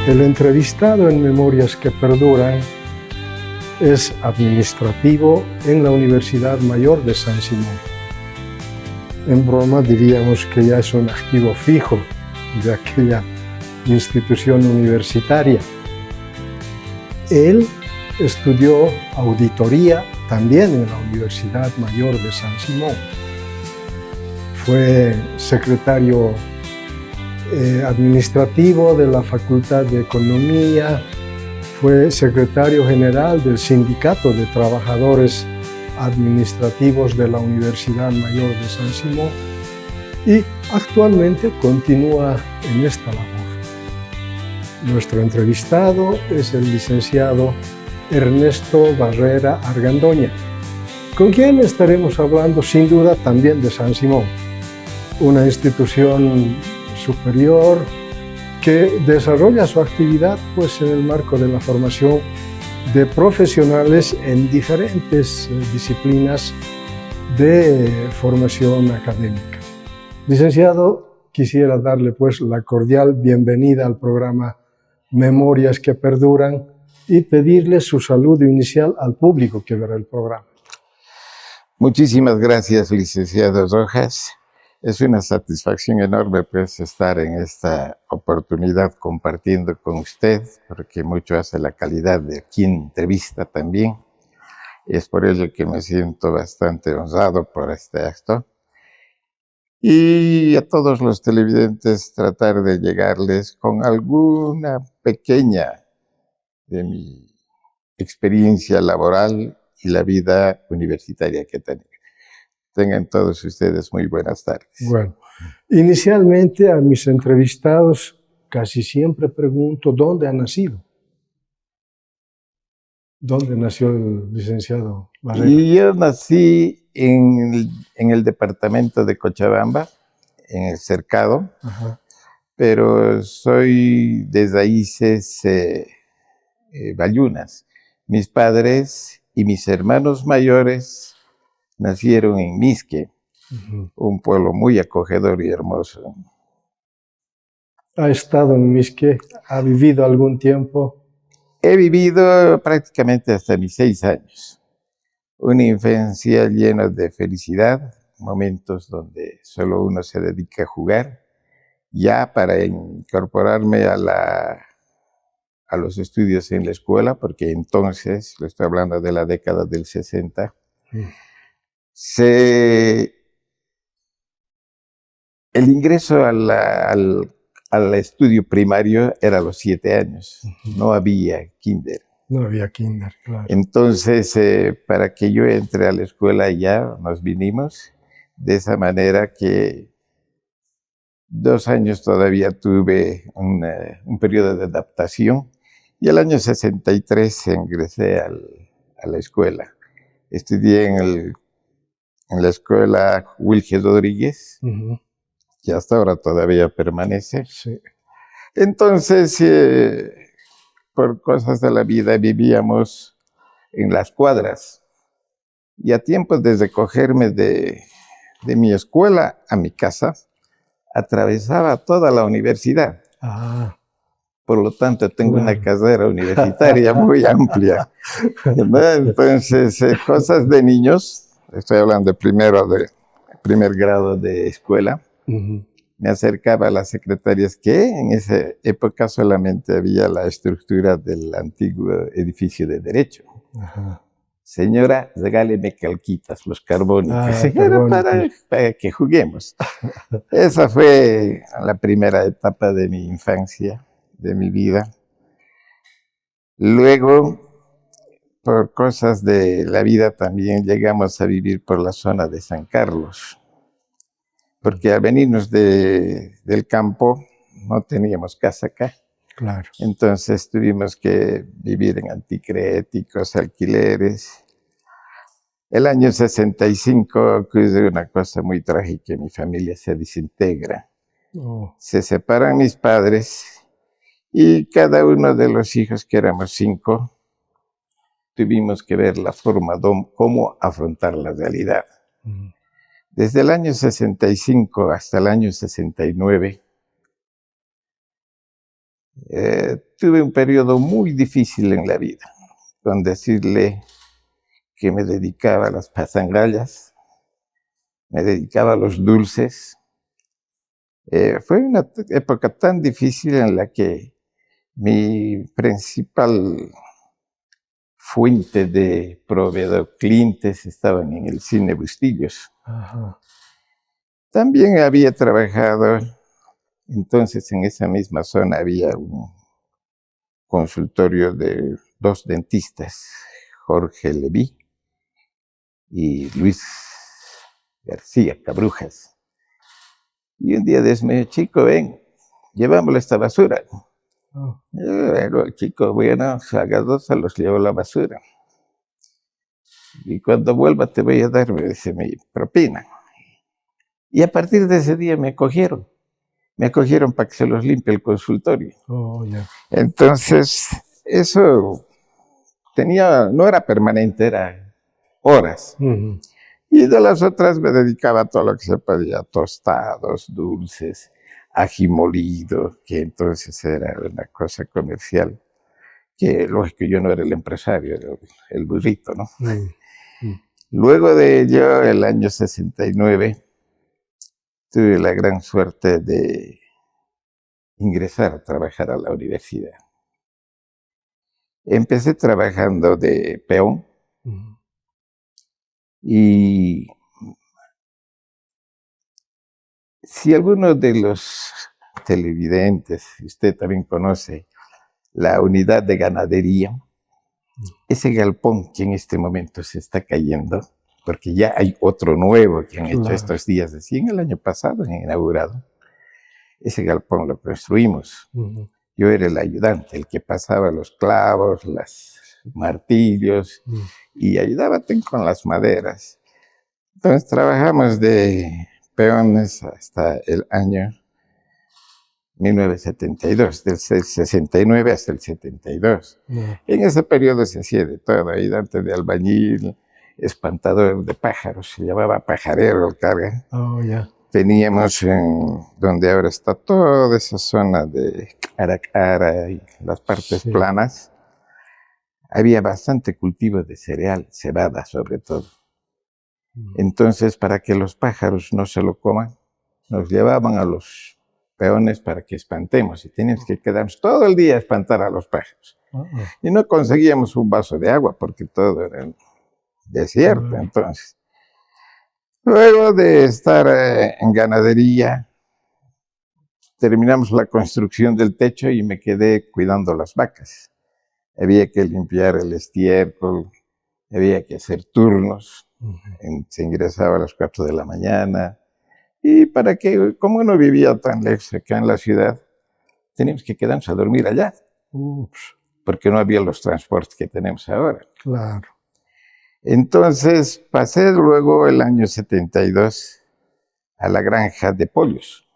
El entrevistado en Memorias que Perduran es administrativo en la Universidad Mayor de San Simón. En broma diríamos que ya es un activo fijo de aquella institución universitaria. Él estudió auditoría también en la Universidad Mayor de San Simón. Fue secretario administrativo de la Facultad de Economía, fue secretario general del Sindicato de Trabajadores Administrativos de la Universidad Mayor de San Simón y actualmente continúa en esta labor. Nuestro entrevistado es el licenciado Ernesto Barrera Argandoña, con quien estaremos hablando sin duda también de San Simón, una institución superior que desarrolla su actividad en el marco de la formación de profesionales en diferentes disciplinas de formación académica. Licenciado, quisiera darle la cordial bienvenida al programa Memorias que Perduran y pedirle su saludo inicial al público que verá el programa. Muchísimas gracias, licenciado Rojas. Es una satisfacción enorme estar en esta oportunidad compartiendo con usted, porque mucho hace la calidad de quien entrevista también. Es por ello que me siento bastante honrado por este acto. Y a todos los televidentes tratar de llegarles con alguna pequeña de mi experiencia laboral y la vida universitaria que tengo. Tengan todos ustedes muy buenas tardes. Bueno, inicialmente a mis entrevistados casi siempre pregunto ¿dónde ha nacido? ¿Dónde nació el licenciado Barrera? Y yo nací en el departamento de Cochabamba, en el Cercado, pero soy de raíces bayunas. Mis padres y mis hermanos mayores nacieron en Misque, un pueblo muy acogedor y hermoso. ¿Ha estado en Misque? ¿Ha vivido algún tiempo? He vivido prácticamente hasta mis 6 años. Una infancia llena de felicidad, momentos donde solo uno se dedica a jugar. Ya para incorporarme a los estudios en la escuela, porque entonces, lo estoy hablando de la década del 60, el ingreso al estudio primario era a los 7 años. No había kinder. No había kinder, claro. Entonces, para que yo entre a la escuela ya nos vinimos. De esa manera que 2 años todavía tuve un periodo de adaptación. Y el año 63 ingresé a la escuela. Estudié en la escuela Wilge Rodríguez, que hasta ahora todavía permanece. Sí. Entonces, por cosas de la vida, vivíamos en las cuadras. Y a tiempo de recogerme de mi escuela a mi casa, atravesaba toda la universidad. Por lo tanto, tengo una carrera universitaria muy amplia. Entonces, cosas de niños, estoy hablando de primer grado de escuela, me acercaba a las secretarias que en esa época solamente había la estructura del antiguo edificio de Derecho. Señora, regáleme calquitas, los carbónicos. Era para que juguemos. Esa fue la primera etapa de mi infancia, de mi vida. Luego, por cosas de la vida también llegamos a vivir por la zona de San Carlos, porque al venirnos del campo no teníamos casa acá. Claro. Entonces tuvimos que vivir en anticréticos, alquileres. El año 65 ocurre una cosa muy trágica, mi familia se desintegra. Se separan mis padres y cada uno de los hijos, que éramos 5, tuvimos que ver la forma de cómo afrontar la realidad. Desde el año 65 hasta el año 69, Tuve un periodo muy difícil en la vida, con decirle que me dedicaba a las pasangallas, me dedicaba a los dulces. Fue una época tan difícil en la que mi principal fuente de proveedor, clientes, estaban en el cine Bustillos. Ajá. También había trabajado, entonces en esa misma zona había un consultorio de 2 dentistas, Jorge Leví y Luis García Cabrujas. Y un día me dijo, chico, ven, llevámosle esta basura. Oh. Bueno, chico, bueno, haga 2, se los llevo la basura. Y cuando vuelva te voy a dar, me dice, mi propina. Y a partir de ese día me acogieron. Me acogieron para que se los limpie el consultorio. Oh, yeah. Entonces, eso no era permanente, era horas. Uh-huh. Y de las otras me dedicaba a todo lo que se podía, tostados, dulces, ají molido, que entonces era una cosa comercial, que lógico yo no era el empresario, era el burrito, ¿no? Uh-huh. Luego de ello, el año 69, tuve la gran suerte de ingresar a trabajar a la universidad. Empecé trabajando de peón. Uh-huh. Y si alguno de los televidentes, usted también conoce la unidad de ganadería, ese galpón que en este momento se está cayendo, porque ya hay otro nuevo que han hecho estos días, en el año pasado, han inaugurado, ese galpón lo construimos. Uh-huh. Yo era el ayudante, el que pasaba los clavos, los martillos, y ayudaba con las maderas. Entonces trabajamos de peones hasta el año 1972, del 69 hasta el 72. En ese periodo se hacía de todo, ayudante de albañil, espantador de pájaros, se llamaba pajarero el carga. Oh, yeah. Teníamos donde ahora está toda esa zona de Caracara y las partes planas, había bastante cultivo de cereal, cebada sobre todo. Entonces, para que los pájaros no se lo coman, nos llevaban a los peones para que espantemos y teníamos que quedarnos todo el día a espantar a los pájaros. Y no conseguíamos un vaso de agua porque todo era desierto. Entonces, luego de estar en ganadería, terminamos la construcción del techo y me quedé cuidando las vacas. Había que limpiar el estiércol, había que hacer turnos. Se ingresaba a las 4 de la mañana. Y para que, como no vivía tan lejos acá en la ciudad, teníamos que quedarnos a dormir allá. Porque no había los transportes que tenemos ahora. Claro. Entonces pasé luego el año 72 a la granja de pollos.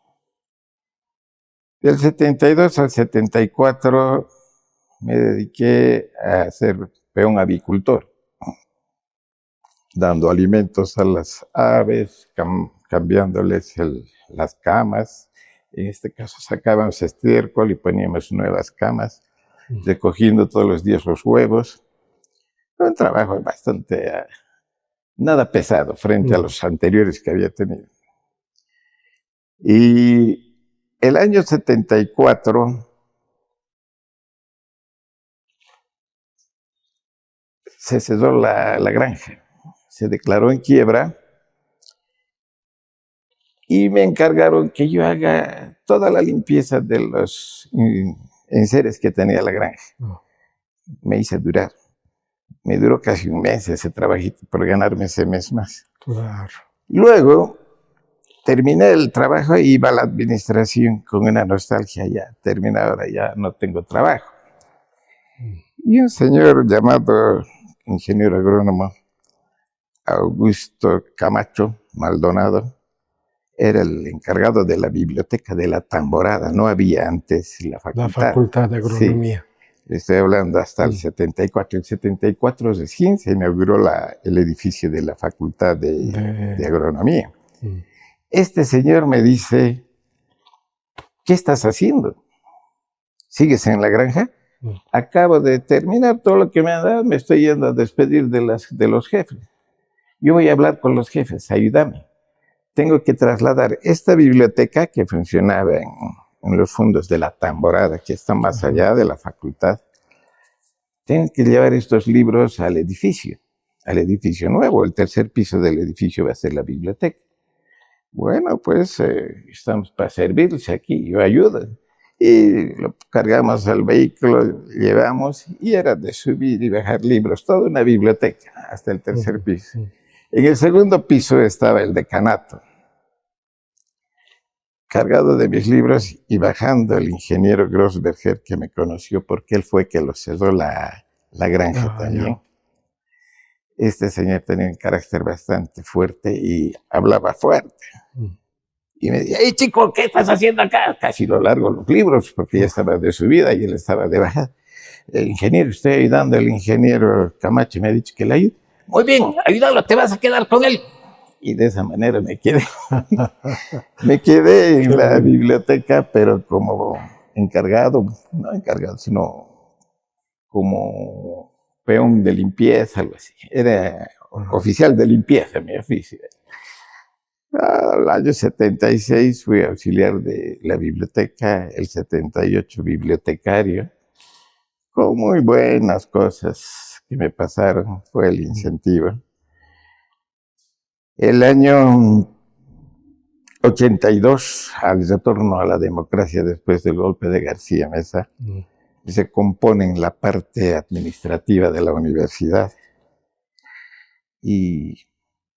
Del 72 al 74 me dediqué a ser peón avicultor, dando alimentos a las aves, cambiándoles las camas. En este caso sacábamos estiércol y poníamos nuevas camas, recogiendo todos los días los huevos. Un trabajo bastante, nada pesado frente a los anteriores que había tenido. Y el año 74 se cerró la granja, se declaró en quiebra y me encargaron que yo haga toda la limpieza de los enseres que tenía la granja. Me hice durar. Me duró casi un mes ese trabajito por ganarme ese mes más. Claro. Luego terminé el trabajo y iba a la administración con una nostalgia. Ya terminé, ahora ya no tengo trabajo. Y un señor llamado ingeniero agrónomo Augusto Camacho Maldonado era el encargado de la biblioteca de la Tamborada. No había antes la facultad. La facultad de agronomía. Sí, estoy hablando hasta el 74. El 74 recién se inauguró el edificio de la facultad de agronomía. Este señor me dice, ¿qué estás haciendo? ¿Sigues en la granja? Acabo de terminar todo lo que me han dado, me estoy yendo a despedir de los jefes. Yo voy a hablar con los jefes, ayúdame. Tengo que trasladar esta biblioteca que funcionaba en los fondos de la Tamborada, que está más allá de la facultad. Tengo que llevar estos libros al edificio nuevo. El tercer piso del edificio va a ser la biblioteca. Bueno, pues estamos para servirles aquí, yo ayudo. Y lo cargamos al vehículo, llevamos, y era de subir y bajar libros, toda una biblioteca, hasta el tercer piso. En el segundo piso estaba el decanato, cargado de mis libros y bajando el ingeniero Grossberger, que me conoció porque él fue que lo cerró la granja también. Este señor tenía un carácter bastante fuerte y hablaba fuerte. Y me decía, hey chico, ¿qué estás haciendo acá? Casi lo largo los libros, porque ya estaba de subida y él estaba de bajada. El ingeniero, estoy ayudando al ingeniero Camacho, me ha dicho que le ayude. Muy bien, ayúdalo, te vas a quedar con él. Y de esa manera me quedé. Me quedé en la biblioteca, pero como encargado, no encargado, sino como peón de limpieza, algo así. Era oficial de limpieza, mi oficio. Al año 76 fui auxiliar de la biblioteca, el 78 bibliotecario, con muy buenas cosas que me pasaron, fue el incentivo. El año 82, al retorno a la democracia después del golpe de García Meza, se compone en la parte administrativa de la universidad. Y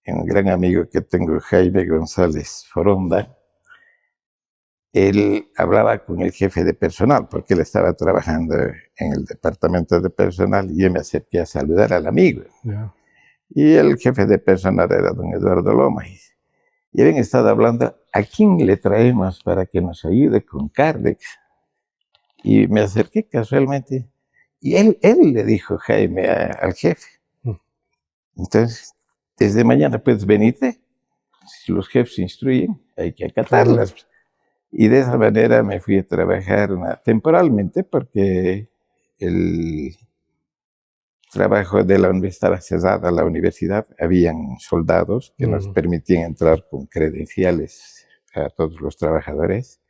un gran amigo que tengo, Jaime González Foronda, él hablaba con el jefe de personal, porque él estaba trabajando en el departamento de personal, y yo me acerqué a saludar al amigo. Y el jefe de personal era don Eduardo Loma. Y habían estado hablando, ¿a quién le traemos para que nos ayude con Cardex? Y me acerqué casualmente, y él le dijo, Jaime, al jefe. Entonces, desde mañana puedes venirte, si los jefes instruyen, hay que acatarlas. Y de esa manera me fui a trabajar temporalmente, porque el trabajo de la universidad estaba cerrada, la universidad, habían soldados que nos permitían entrar con credenciales a todos los trabajadores,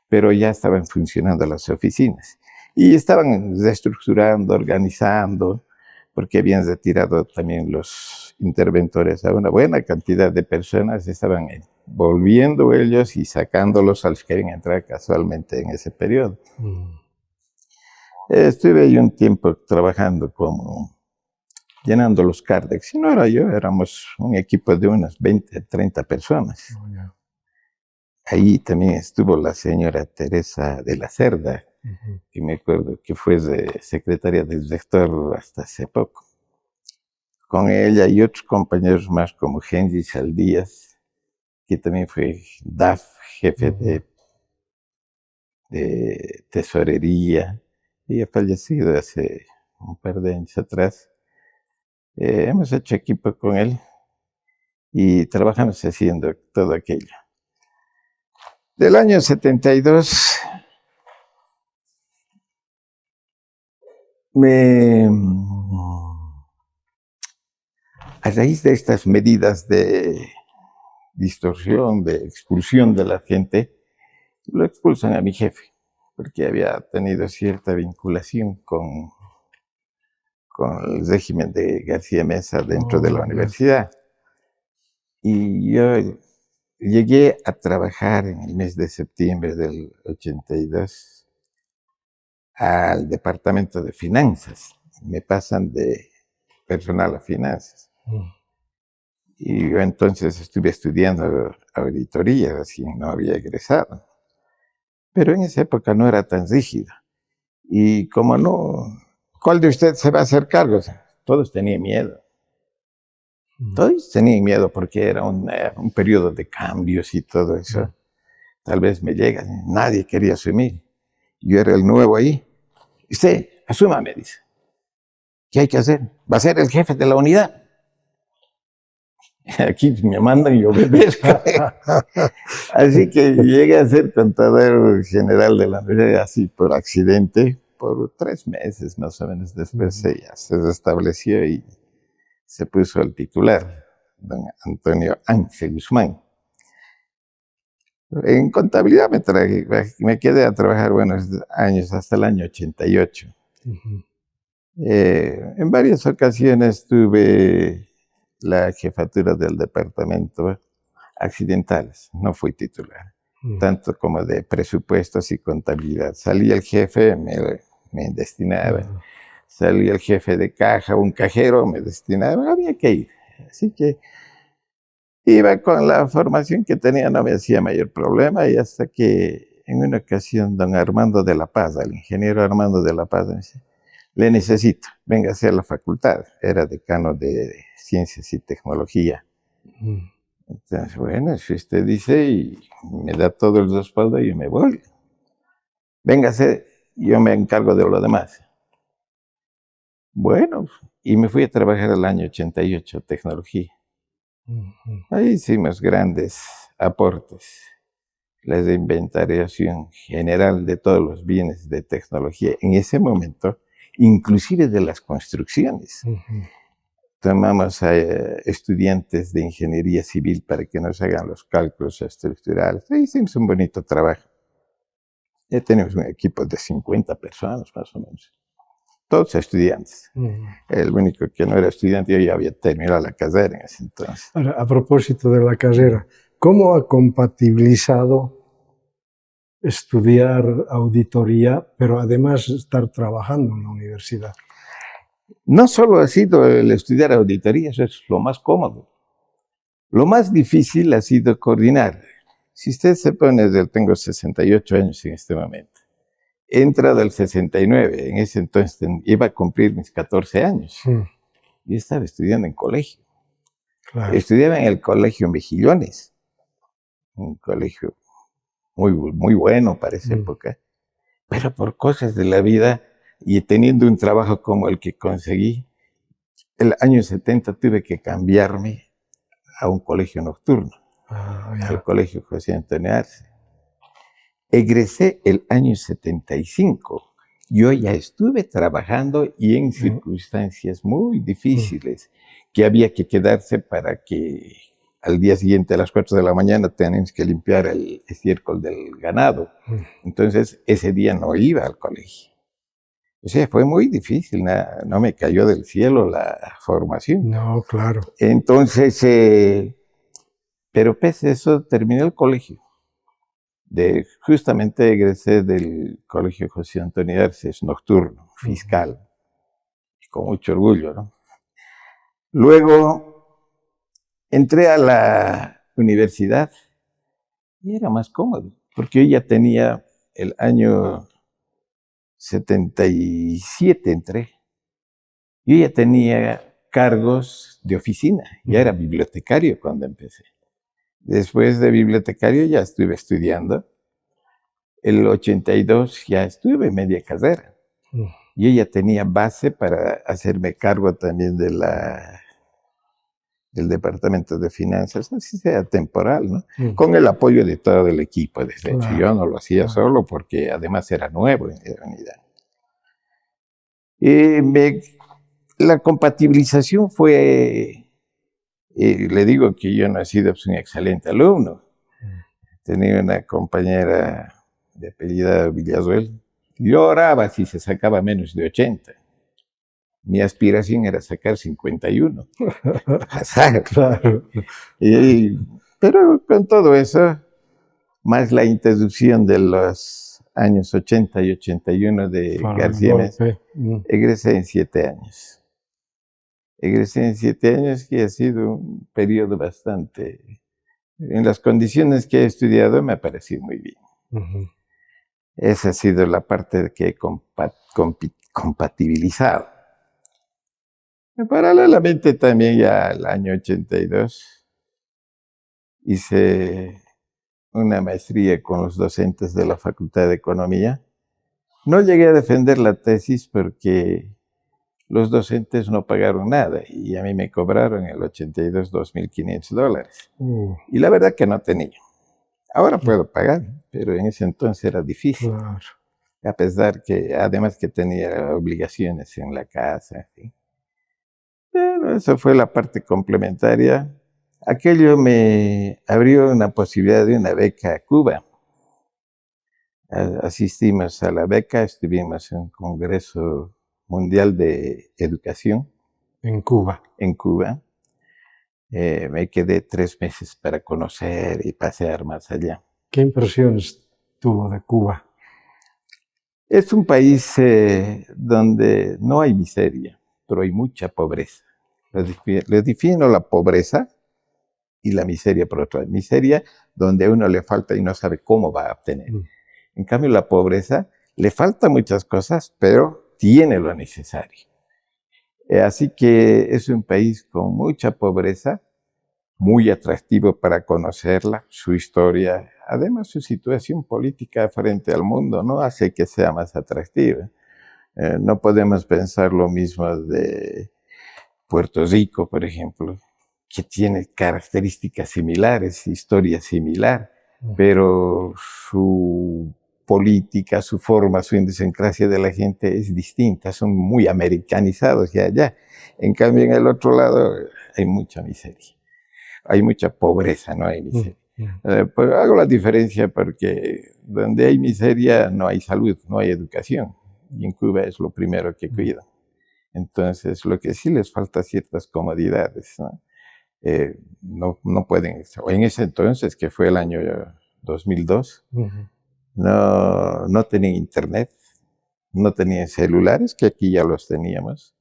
pero ya estaban funcionando las oficinas. Y estaban reestructurando, organizando, porque habían retirado también los interventores a una buena cantidad de personas, estaban volviendo ellos y sacándolos a los que habían entrado casualmente en ese periodo. Estuve ahí un tiempo trabajando como llenando los Cardex. Y no era yo, éramos un equipo de unas 20, 30 personas. Ahí también estuvo la señora Teresa de la Cerda, que me acuerdo que fue secretaria del rector hasta hace poco. Con ella y otros compañeros más como Henry Saldías, que también fue DAF, jefe de tesorería, y ha fallecido hace un par de años atrás. Hemos hecho equipo con él y trabajamos haciendo todo aquello. Del año 72 a raíz de estas medidas de distorsión, de expulsión de la gente, lo expulsan a mi jefe, porque había tenido cierta vinculación con el régimen de García Meza dentro de la universidad. Y yo llegué a trabajar en el mes de septiembre del 82 al departamento de finanzas. Me pasan de personal a finanzas. Y yo entonces estuve estudiando auditoría, recién no había egresado. Pero en esa época no era tan rígido. Y como no, ¿cuál de ustedes se va a hacer cargo? Todos tenían miedo. Todos tenían miedo porque era un periodo de cambios y todo eso. Tal vez me llega, nadie quería asumir. Yo era el nuevo ahí. Usted, asuma, me dice. ¿Qué hay que hacer? Va a ser el jefe de la unidad. Aquí me mandan y obedezco. Así que llegué a ser contador general de la universidad, así por accidente, por 3 meses más o menos. Después ya se restableció y se puso el titular, don Antonio Ángel Guzmán. En contabilidad me quedé a trabajar buenos años, hasta el año 88. En varias ocasiones tuve la jefatura del departamento accidentales, no fui titular, tanto como de presupuestos y contabilidad. Salía el jefe, me destinaba. Salía el jefe de caja, un cajero, me destinaba, había que ir. Así que iba con la formación que tenía, no me hacía mayor problema, y hasta que en una ocasión don Armando de la Paz, el ingeniero Armando de la Paz, me dice: le necesito, venga a la facultad. Era decano de Ciencias y Tecnología. Entonces, bueno, si usted dice y me da todo el respaldo, yo me voy. Véngase, yo me encargo de lo demás. Bueno, y me fui a trabajar el año 88, Tecnología. Ahí hicimos grandes aportes. La inventariación general de todos los bienes de tecnología en ese momento, inclusive de las construcciones. Tomamos a estudiantes de ingeniería civil para que nos hagan los cálculos estructurales. Ahí hicimos un bonito trabajo. Ya tenemos un equipo de 50 personas más o menos. Todos estudiantes. El único que no era estudiante, yo ya había terminado la carrera en ese entonces. Ahora, a propósito de la carrera, ¿cómo ha compatibilizado estudiar auditoría, pero además estar trabajando en la universidad? No solo ha sido el estudiar auditoría, eso es lo más cómodo. Lo más difícil ha sido coordinar. Si usted se pone, tengo 68 años en este momento. He entrado al 69, en ese entonces iba a cumplir mis 14 años. Yo estaba estudiando en colegio. Claro. Estudiaba en el colegio Mejillones, un colegio muy bueno para esa época, pero por cosas de la vida y teniendo un trabajo como el que conseguí, el año 70 tuve que cambiarme a un colegio nocturno, al colegio José Antonio Arce. Egresé el año 75. Yo ya estuve trabajando y en circunstancias muy difíciles, que había que quedarse para que al día siguiente a las 4 de la mañana tenemos que limpiar el estiércol del ganado. Entonces ese día no iba al colegio. O sea, fue muy difícil, no me cayó del cielo la formación. No, claro. Entonces, pero pese a eso, terminé el colegio. Justamente egresé del colegio José Antonio Arce, nocturno, fiscal, con mucho orgullo, ¿no? Luego entré a la universidad y era más cómodo, porque yo ya tenía el año 77 entré. Yo ya tenía cargos de oficina, ya era bibliotecario cuando empecé. Después de bibliotecario ya estuve estudiando. El 82 ya estuve media carrera. Yo ya tenía base para hacerme cargo también de del departamento de finanzas, así sea temporal, ¿no? Con el apoyo de todo el equipo. Desde hecho, yo no lo hacía solo porque además era nuevo en la unidad. La compatibilización fue, le digo que yo no he sido un excelente alumno. Tenía una compañera de apellida Villazuel. Lloraba si se sacaba menos de 80. Mi aspiración era sacar 51. Claro. Pero con todo eso, más la interrupción de los años 80 y 81 de García Meza, egresé en 7 años. Egresé en 7 años, que ha sido un periodo bastante... En las condiciones que he estudiado me ha parecido muy bien. Esa ha sido la parte que he compatibilizado. Paralelamente también ya el año 82 hice una maestría con los docentes de la Facultad de Economía. No llegué a defender la tesis porque los docentes no pagaron nada y a mí me cobraron el 82 $2.500. Y la verdad que no tenía. Ahora puedo pagar, pero en ese entonces era difícil. Claro. A pesar que, además que tenía obligaciones en la casa. ¿Sí? Pero esa fue la parte complementaria. Aquello me abrió una posibilidad de una beca a Cuba. Asistimos a la beca, estuvimos en un Congreso Mundial de Educación. En Cuba. En Cuba. Me quedé 3 meses para conocer y pasear más allá. ¿Qué impresiones tuvo de Cuba? Es un país donde no hay miseria, pero hay mucha pobreza. Les defino la pobreza y la miseria por otra. Miseria donde a uno le falta y no sabe cómo va a obtener. En cambio, la pobreza le falta muchas cosas, pero tiene lo necesario. Así que es un país con mucha pobreza, muy atractivo para conocerla, su historia, además su situación política frente al mundo, ¿no? Hace que sea más atractiva. No podemos pensar lo mismo de Puerto Rico, por ejemplo, que tiene características similares, historia similar, pero su política, su forma, su idiosincrasia de la gente es distinta, son muy americanizados ya allá. En cambio, en el otro lado hay mucha miseria. Hay mucha pobreza, no hay miseria. Pero hago la diferencia porque donde hay miseria no hay salud, no hay educación. Y en Cuba es lo primero que cuidan. Entonces, lo que sí les falta ciertas comodidades, ¿no? No pueden, en ese entonces, que fue el año 2002, no tenían internet, no tenían celulares, que aquí ya los teníamos,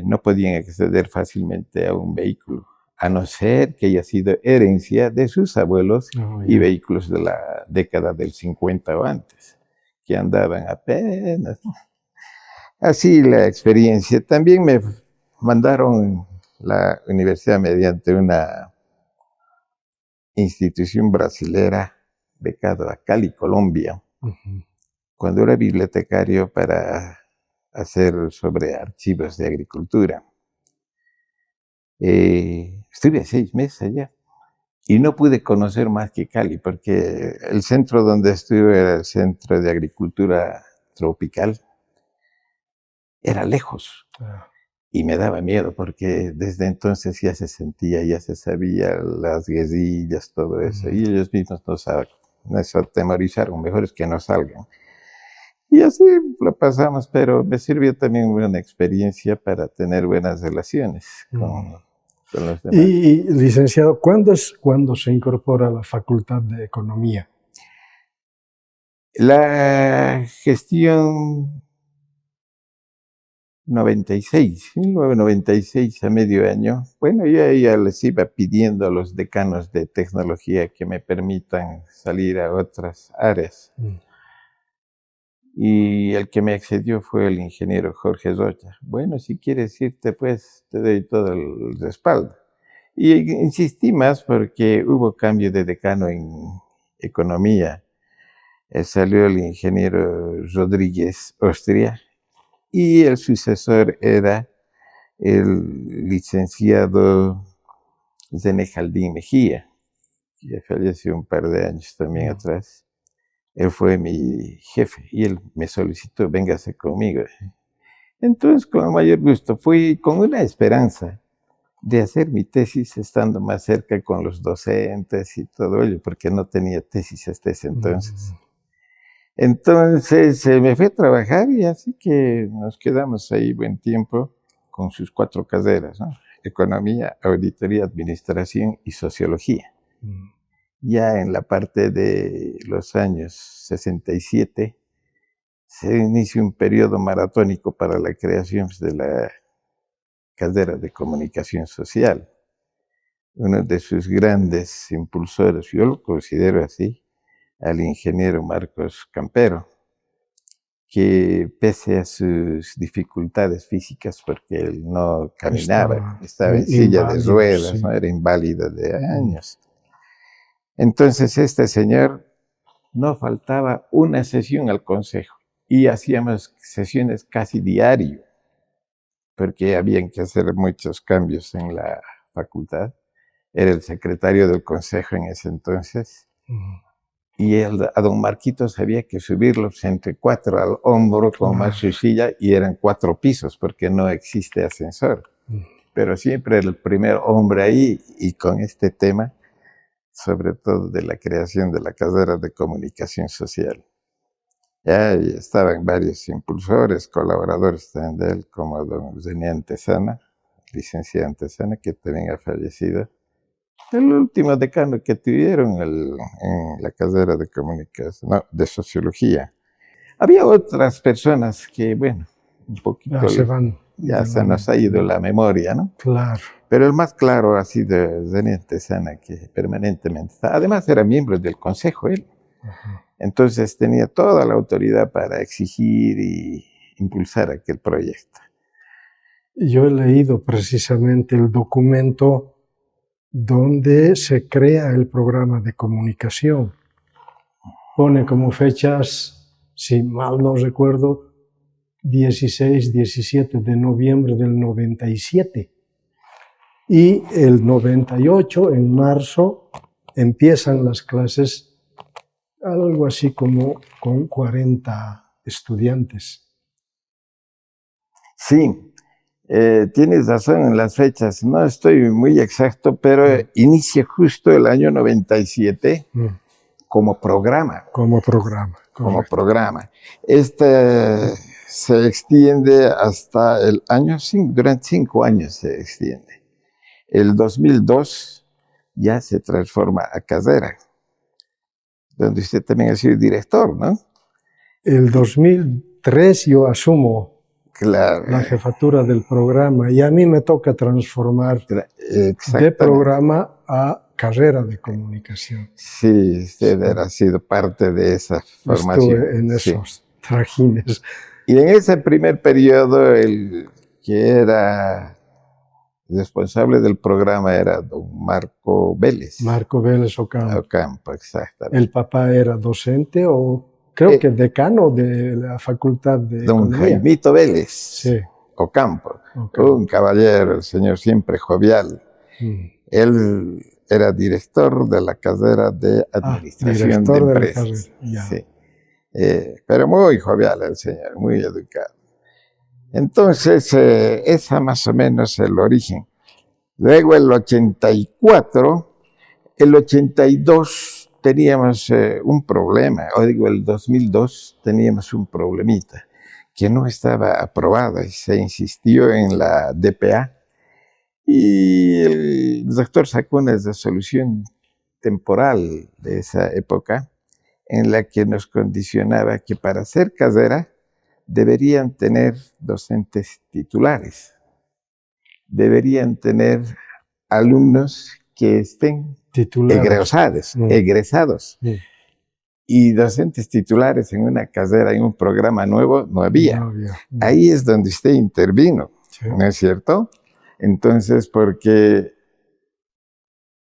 no podían acceder fácilmente a un vehículo, a no ser que haya sido herencia de sus abuelos y vehículos de la década del 50 o antes, que andaban apenas. Así la experiencia. También me mandaron la universidad mediante una institución brasilera becado a Cali, Colombia, cuando era bibliotecario para hacer sobre archivos de agricultura. Estuve 6 meses allá y no pude conocer más que Cali, porque el centro donde estuve era el Centro de Agricultura Tropical. Era lejos. Y me daba miedo porque desde entonces ya se sentía, ya se sabía las guerrillas, todo eso. Y ellos mismos nos atemorizaron, mejor es que no salgan. Y así lo pasamos, pero me sirvió también una experiencia para tener buenas relaciones con los demás. Y licenciado, ¿cuándo se incorpora a la Facultad de Economía? La gestión 1996, a medio año. Bueno, yo ya les iba pidiendo a los decanos de tecnología que me permitan salir a otras áreas. Y el que me accedió fue el ingeniero Jorge Rocha. Bueno, si quieres irte, pues te doy todo el respaldo. Y insistí más porque hubo cambio de decano en economía. Salió el ingeniero Rodríguez Ostria. Y el sucesor era el licenciado Zenejaldín Mejía, que falleció un par de años también atrás. Él fue mi jefe y él me solicitó, véngase conmigo. Entonces, con el mayor gusto, fui con una esperanza de hacer mi tesis estando más cerca con los docentes y todo ello, porque no tenía tesis hasta ese entonces. Entonces me fui a trabajar y así que nos quedamos ahí buen tiempo con sus 4 carreras, ¿no? Economía, auditoría, administración y sociología. Ya en la parte de los años 67 se inicia un periodo maratónico para la creación de la carrera de comunicación social. Uno de sus grandes impulsores, yo lo considero así, al ingeniero Marcos Campero, que pese a sus dificultades físicas, porque él no caminaba, estaba en silla de ruedas, ¿no? Era inválido de años. Entonces este señor no faltaba una sesión al consejo y hacíamos sesiones casi diario. porque habían que hacer muchos cambios en la facultad. Era el secretario del consejo en ese entonces. Y a don Marquitos había que subirlos entre 4 al hombro con más su silla, y eran 4 pisos porque no existe ascensor. Pero siempre era el primer hombre ahí, y con este tema, sobre todo de la creación de la carrera de comunicación social. Ya estaban varios impulsores, colaboradores también de él, como don Zenia Antesana, licenciado Antesana, que también ha fallecido. El último decano que tuvieron en la carrera de comunicación, no, de sociología. Había otras personas que, bueno, un poquito ya se nos ha ido la memoria, ¿no? Claro. Pero el más claro ha sido Zenia Antesana, que permanentemente está. Además era miembro del consejo él. Entonces tenía toda la autoridad para exigir y impulsar aquel proyecto. Yo he leído precisamente el documento donde se crea el programa de comunicación. Pone como fechas, si mal no recuerdo, 16, 17 de noviembre del 97. Y el 98, en marzo, empiezan las clases, algo así como con 40 estudiantes. Sí. Tienes razón en las fechas, no estoy muy exacto, pero inicia justo el año 97 como programa. Como programa. Como programa. Se extiende hasta el año 5, durante 5 años se extiende. El 2002 ya se transforma a carrera, donde usted también ha sido director, ¿no? El 2003 yo asumo la jefatura del programa, y a mí me toca transformar de programa a carrera de comunicación. Sí, usted ha sido parte de esa formación. Estuve en esos trajines. Y en ese primer periodo, el que era responsable del programa era don Marco Vélez. Marco Vélez Ocampo. Ocampo, exactamente. ¿El papá era docente o creo que decano de la Facultad de Don Economía? Jaimito Vélez, sí. Ocampo, un caballero, el señor siempre jovial. Él era director de la carrera de Administración de Empresas. Sí. Pero muy jovial el señor, muy educado. Entonces, esa más o menos el origen. Luego el 84, el 82 teníamos un problema, o digo el 2002 teníamos un problemita, que no estaba aprobada y se insistió en la DPA, y el doctor sacó una resolución temporal de esa época en la que nos condicionaba que para hacer carrera deberían tener docentes titulares, deberían tener alumnos que estén egresados. Y docentes titulares en una carrera, en un programa nuevo, no había. Ahí es donde usted intervino, ¿no es cierto? Entonces, porque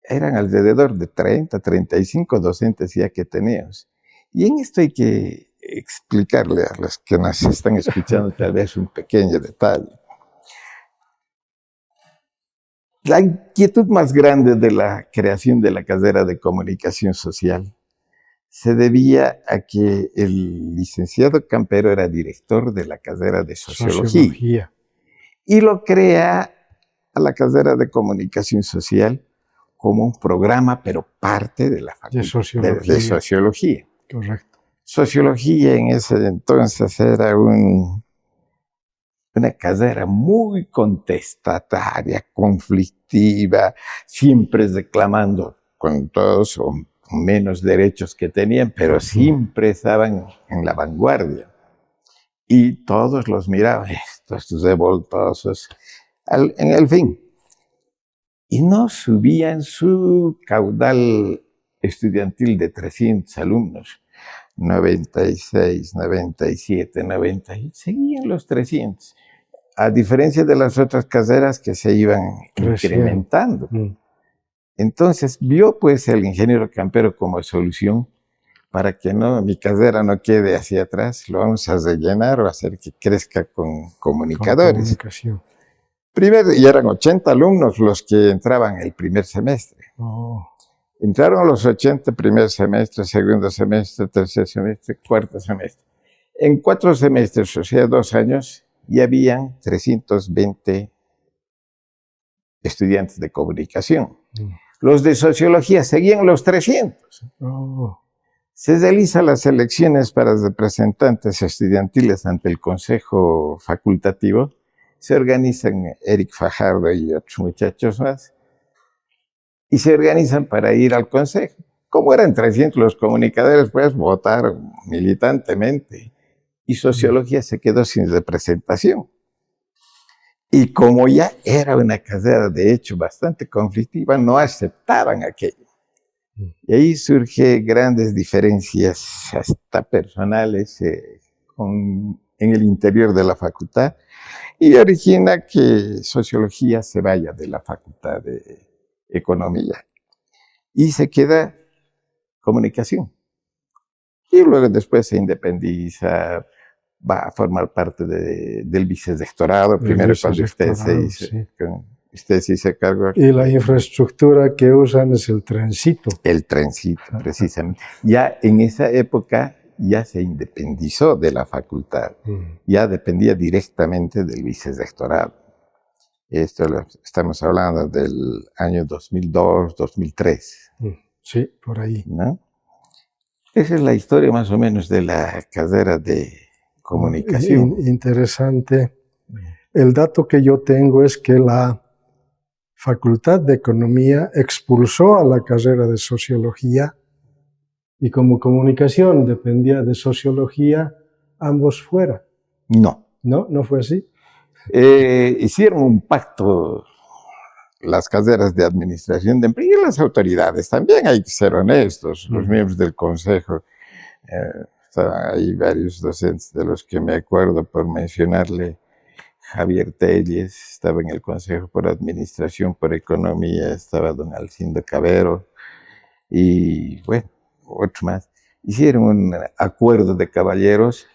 eran alrededor de 30, 35 docentes ya que teníamos. Y en esto hay que explicarle a los que nos están escuchando tal vez un pequeño detalle. La inquietud más grande de la creación de la carrera de comunicación social se debía a que el licenciado Campero era director de la carrera de sociología. Y lo crea a la carrera de comunicación social como un programa, pero parte de la facultad de sociología. Correcto. Sociología en ese entonces era una carrera muy contestataria, conflictiva, siempre reclamando con todos o menos derechos que tenían, pero siempre estaban en la vanguardia. Y todos los miraban, estos revoltosos, en el fin. Y no subían su caudal estudiantil de 300 alumnos. 96, 97, 98, seguían los 300. A diferencia de las otras carreras que se iban incrementando. Entonces vio pues el ingeniero Campero como solución para que no, mi carrera no quede hacia atrás, lo vamos a rellenar o hacer que crezca con comunicadores. Con comunicación. Primero, y eran 80 alumnos los que entraban el primer semestre. Oh. Entraron los 80 primer semestre, segundo semestre, tercer semestre, cuarto semestre. En 4 semestres, o sea, 2 años, ya habían 320 estudiantes de comunicación. Los de sociología seguían los 300. Oh. Se realizan las elecciones para representantes estudiantiles ante el consejo facultativo. Se organizan Eric Fajardo y otros muchachos más. Y se organizan para ir al consejo. Como eran 300 los comunicadores, pues votaron militantemente. Y sociología se quedó sin representación. Y como ya era una carrera de hecho bastante conflictiva, no aceptaban aquello. Y ahí surgen grandes diferencias, hasta personales, en el interior de la facultad, y origina que sociología se vaya de la facultad de economía. Y se queda comunicación. Y luego después se independiza, va a formar parte del vicedoctorado, primero cuando usted se hizo cargo. Y la infraestructura que usan es el trencito. El trencito, precisamente. Ya en esa época ya se independizó de la facultad, ya dependía directamente del vicedoctorado. Esto estamos hablando del año 2002, 2003. Sí, por ahí. ¿No? Esa es la historia más o menos de la carrera de comunicación. Interesante. El dato que yo tengo es que la Facultad de Economía expulsó a la carrera de Sociología y como comunicación dependía de Sociología, ambos fuera. No. ¿No? ¿No fue así? Hicieron un pacto las carreras de administración de empresa y las autoridades. También hay que ser honestos, los miembros del consejo. Hay varios docentes de los que me acuerdo, por mencionarle, Javier Telles, estaba en el Consejo por Administración, por Economía, estaba don Alcindo Cabero, y bueno, otros más. Hicieron un acuerdo de caballeros,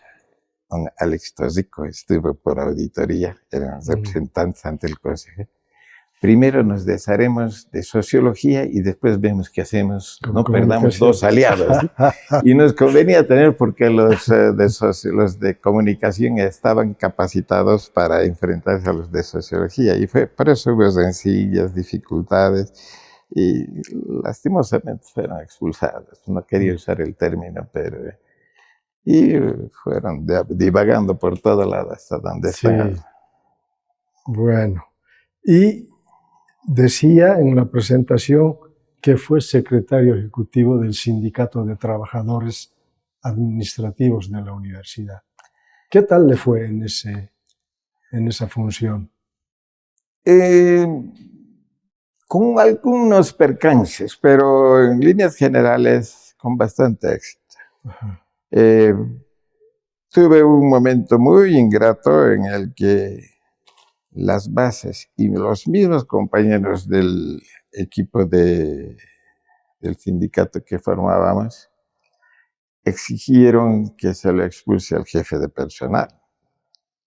don Alex Torrico estuvo por auditoría, eran representantes ante el Consejo. Primero nos desharemos de sociología y después vemos qué hacemos, no perdamos 2 aliados. Y nos convenía tener porque los de comunicación estaban capacitados para enfrentarse a los de sociología. Y por eso hubo rencillas, dificultades y lastimosamente fueron expulsados. No quería usar el término, pero... Y fueron divagando por todo lado hasta donde estaban. Bueno, y decía en la presentación que fue secretario ejecutivo del Sindicato de Trabajadores Administrativos de la Universidad. ¿Qué tal le fue en esa función? Con algunos percances, pero en líneas generales con bastante éxito. Tuve un momento muy ingrato en el que las bases y los mismos compañeros del equipo del sindicato que formábamos exigieron que se lo expulse al jefe de personal.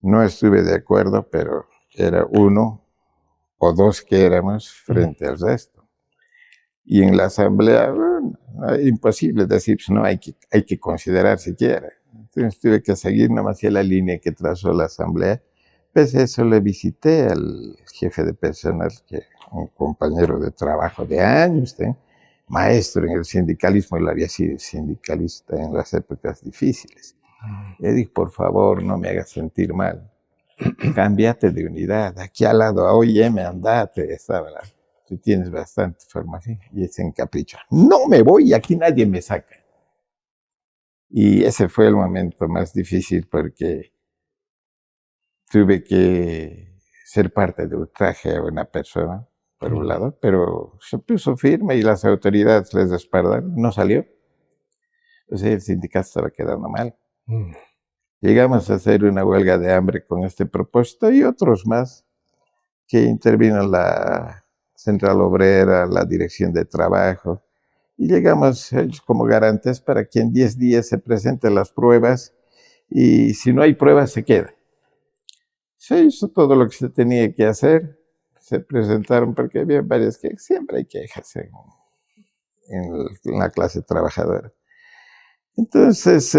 No estuve de acuerdo, pero era 1 o 2 que éramos frente al resto. Y en la asamblea, imposible decir, pues no, hay que considerar siquiera. Entonces tuve que seguir nomás la línea que trazó la asamblea. Pese a eso le visité al jefe de personal, que un compañero de trabajo de años, maestro en el sindicalismo, él había sido sindicalista en las épocas difíciles. Le dije, por favor, no me hagas sentir mal. Cámbiate de unidad. Aquí al lado, OIM, andate. Estaba tú tienes bastante formación. Y se encaprichó. No me voy, aquí nadie me saca. Y ese fue el momento más difícil porque tuve que ser parte de un traje a una persona, por un lado, pero se puso firme y las autoridades les respaldaron. No salió. O sea, el sindicato estaba quedando mal. Llegamos a hacer una huelga de hambre con este propósito y otros más, que intervino la Central Obrera, la Dirección de Trabajo, Y llegamos como garantes para que en 10 días se presenten las pruebas y si no hay pruebas se queda. Se hizo todo lo que se tenía que hacer, se presentaron porque había varias quejas, siempre hay quejas en la clase trabajadora. Entonces,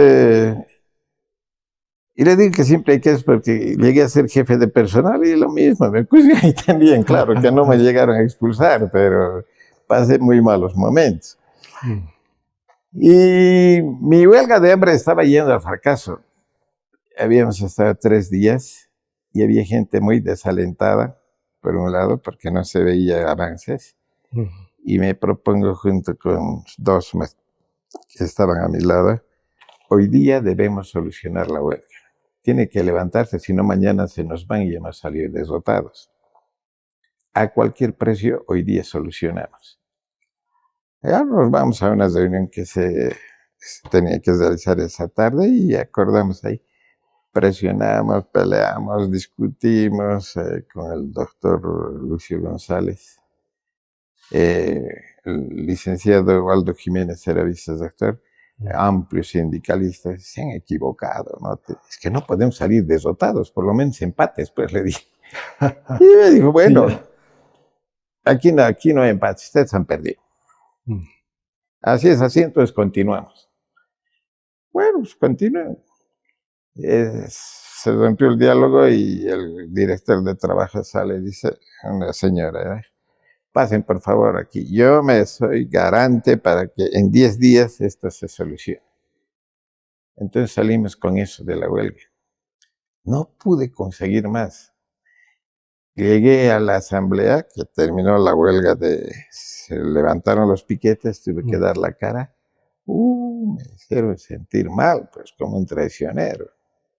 y le digo que siempre hay quejas porque llegué a ser jefe de personal y lo mismo, me puse ahí también, claro que no me llegaron a expulsar, pero pasé muy malos momentos. Y mi huelga de hambre estaba yendo al fracaso. Habíamos estado 3 días y había gente muy desalentada, por un lado, porque no se veía avances. Y me propongo junto con 2 más que estaban a mi lado, hoy día debemos solucionar la huelga. Tiene que levantarse, si no mañana se nos van y vamos a salir derrotados. A cualquier precio, hoy día solucionamos. Ya nos vamos a una reunión que se tenía que realizar esa tarde y acordamos ahí. Presionamos, peleamos, discutimos con el doctor Lucio González. El licenciado Waldo Jiménez era vicedoctor, amplios sindicalistas, se han equivocado, ¿no? Es que no podemos salir derrotados, por lo menos empates, pues le dije. Y me dijo, bueno, aquí no hay empates, ustedes han perdido. Así es así, entonces continuamos. Bueno, pues continúen. Se rompió el diálogo y el director de trabajo sale y dice a una señora, pasen por favor aquí, yo me soy garante para que en 10 días esto se solucione. Entonces salimos con eso de la huelga. No pude conseguir más. Llegué a la asamblea, que terminó la huelga, se levantaron los piquetes, tuve que dar la cara. Me hicieron sentir mal, pues como un traicionero,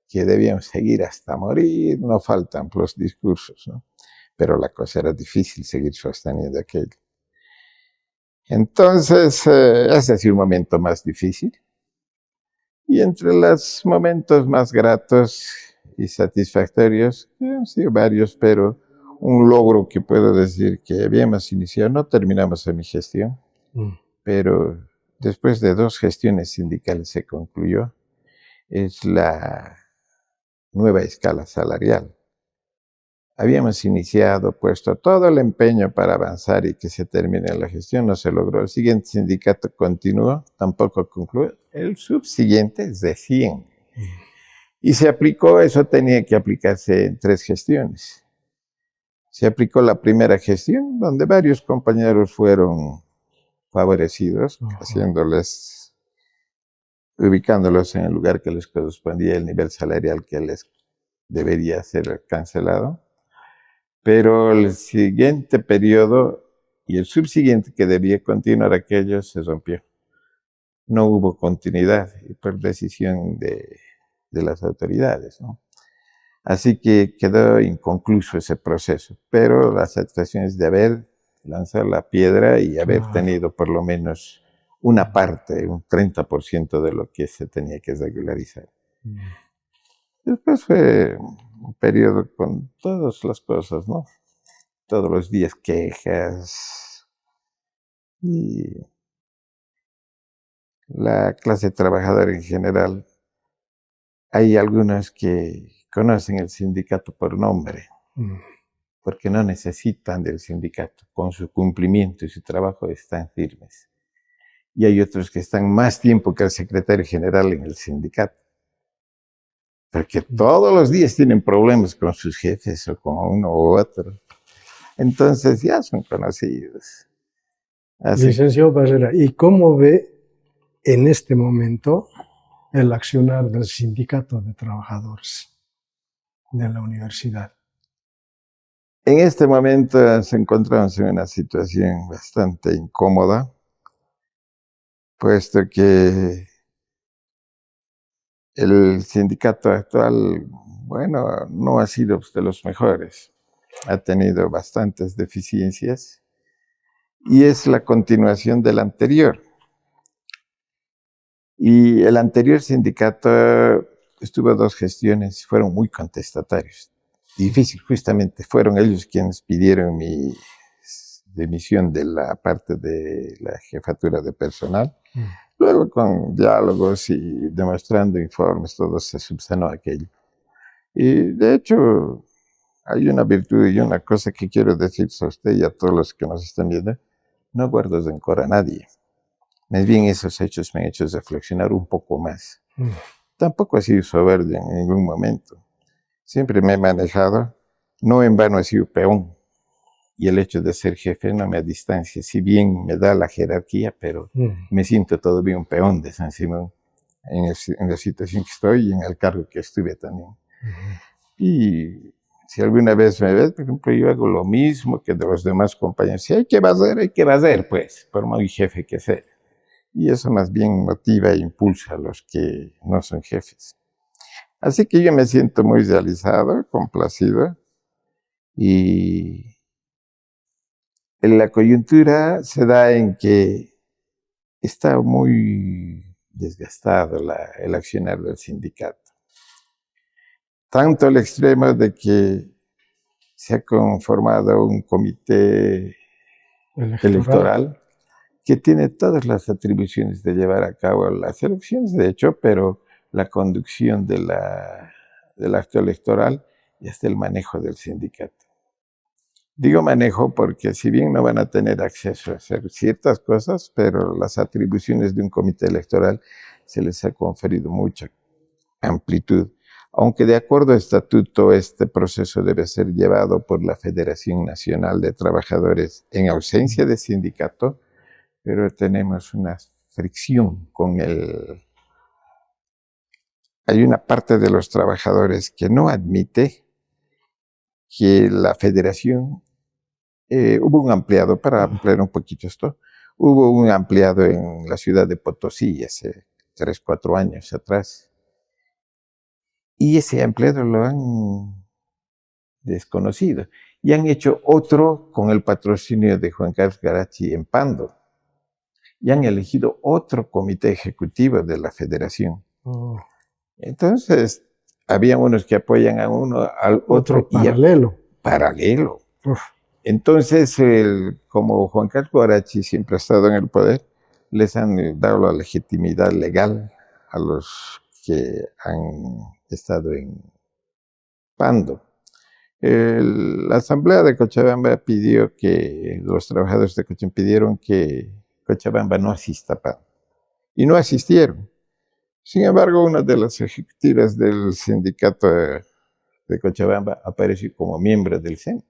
que debíamos seguir hasta morir, no faltan los discursos, ¿no? Pero la cosa era difícil seguir sosteniendo aquello. Entonces, ese ha sido un momento más difícil. Y entre los momentos más gratos y satisfactorios, han sido varios, pero un logro que puedo decir que habíamos iniciado, no terminamos en mi gestión, pero después de 2 gestiones sindicales se concluyó, es la nueva escala salarial. Habíamos iniciado, puesto todo el empeño para avanzar y que se termine la gestión, no se logró. El siguiente sindicato continuó, tampoco concluyó. El subsiguiente es de 100. Y se aplicó, eso tenía que aplicarse en 3 gestiones. Se aplicó la primera gestión, donde varios compañeros fueron favorecidos, ubicándolos en el lugar que les correspondía, el nivel salarial que les debería ser cancelado. Pero el siguiente periodo y el subsiguiente que debía continuar aquello se rompió. No hubo continuidad y por decisión de las autoridades, ¿no? Así que quedó inconcluso ese proceso, pero la satisfacción es de haber lanzado la piedra y haber tenido por lo menos una parte, un 30% de lo que se tenía que regularizar. Después fue un periodo con todas las cosas, ¿no? Todos los días quejas. Y la clase trabajadora en general, hay algunos que conocen el sindicato por nombre, porque no necesitan del sindicato. Con su cumplimiento y su trabajo están firmes. Y hay otros que están más tiempo que el secretario general en el sindicato, porque todos los días tienen problemas con sus jefes o con uno u otro. Entonces ya son conocidos. Así. Licenciado Barrera, ¿y cómo ve en este momento el accionar del sindicato de trabajadores de la universidad? En este momento nos encontramos en una situación bastante incómoda, puesto que el sindicato actual, bueno, no ha sido de los mejores. Ha tenido bastantes deficiencias y es la continuación del anterior. Y el anterior sindicato estuvo 2 gestiones y fueron muy contestatarios. Difícil, justamente, fueron ellos quienes pidieron mi dimisión de la parte de la jefatura de personal. Luego con diálogos y demostrando informes, todo se subsanó aquello. Y de hecho, hay una virtud y una cosa que quiero decirles a usted y a todos los que nos están viendo. No guardo rencor a nadie. Más bien esos hechos me han hecho reflexionar un poco más. Tampoco he sido soberbio en ningún momento. Siempre me he manejado, no en vano he sido peón. Y el hecho de ser jefe no me distancia, si bien me da la jerarquía, pero me siento todavía un peón de San Simón en la situación que estoy y en el cargo que estuve también. Y si alguna vez me ves, por ejemplo, yo hago lo mismo que de los demás compañeros. Si hay que barrer, pues, por muy jefe que sea. Y eso más bien motiva e impulsa a los que no son jefes. Así que yo me siento muy realizado, complacido, y la coyuntura se da en que está muy desgastado el accionar del sindicato. Tanto al extremo de que se ha conformado un comité electoral que tiene todas las atribuciones de llevar a cabo las elecciones, de hecho, pero la conducción del acto electoral y hasta el manejo del sindicato. Digo manejo porque si bien no van a tener acceso a hacer ciertas cosas, pero las atribuciones de un comité electoral se les ha conferido mucha amplitud. Aunque de acuerdo a estatuto este proceso debe ser llevado por la Federación Nacional de Trabajadores en ausencia de sindicato, pero tenemos una fricción con Hay una parte de los trabajadores que no admite que la federación... hubo un ampliado, para ampliar un poquito esto, hubo un ampliado en la ciudad de Potosí hace 3, 4 años atrás. Y ese ampliado lo han desconocido. Y han hecho otro con el patrocinio de Juan Carlos Garachi en Pando. Y han elegido otro comité ejecutivo de la federación. Entonces, había unos que apoyan a uno, al otro. Paralelo. Paralelo. Entonces, como Juan Carlos Garachi siempre ha estado en el poder, les han dado la legitimidad legal a los que han estado en Pando. La asamblea de Cochabamba pidió que, los trabajadores de Cochabamba pidieron que Cochabamba no asista a Pando. Y no asistieron. Sin embargo, una de las ejecutivas del sindicato de Cochabamba apareció como miembro del CEN.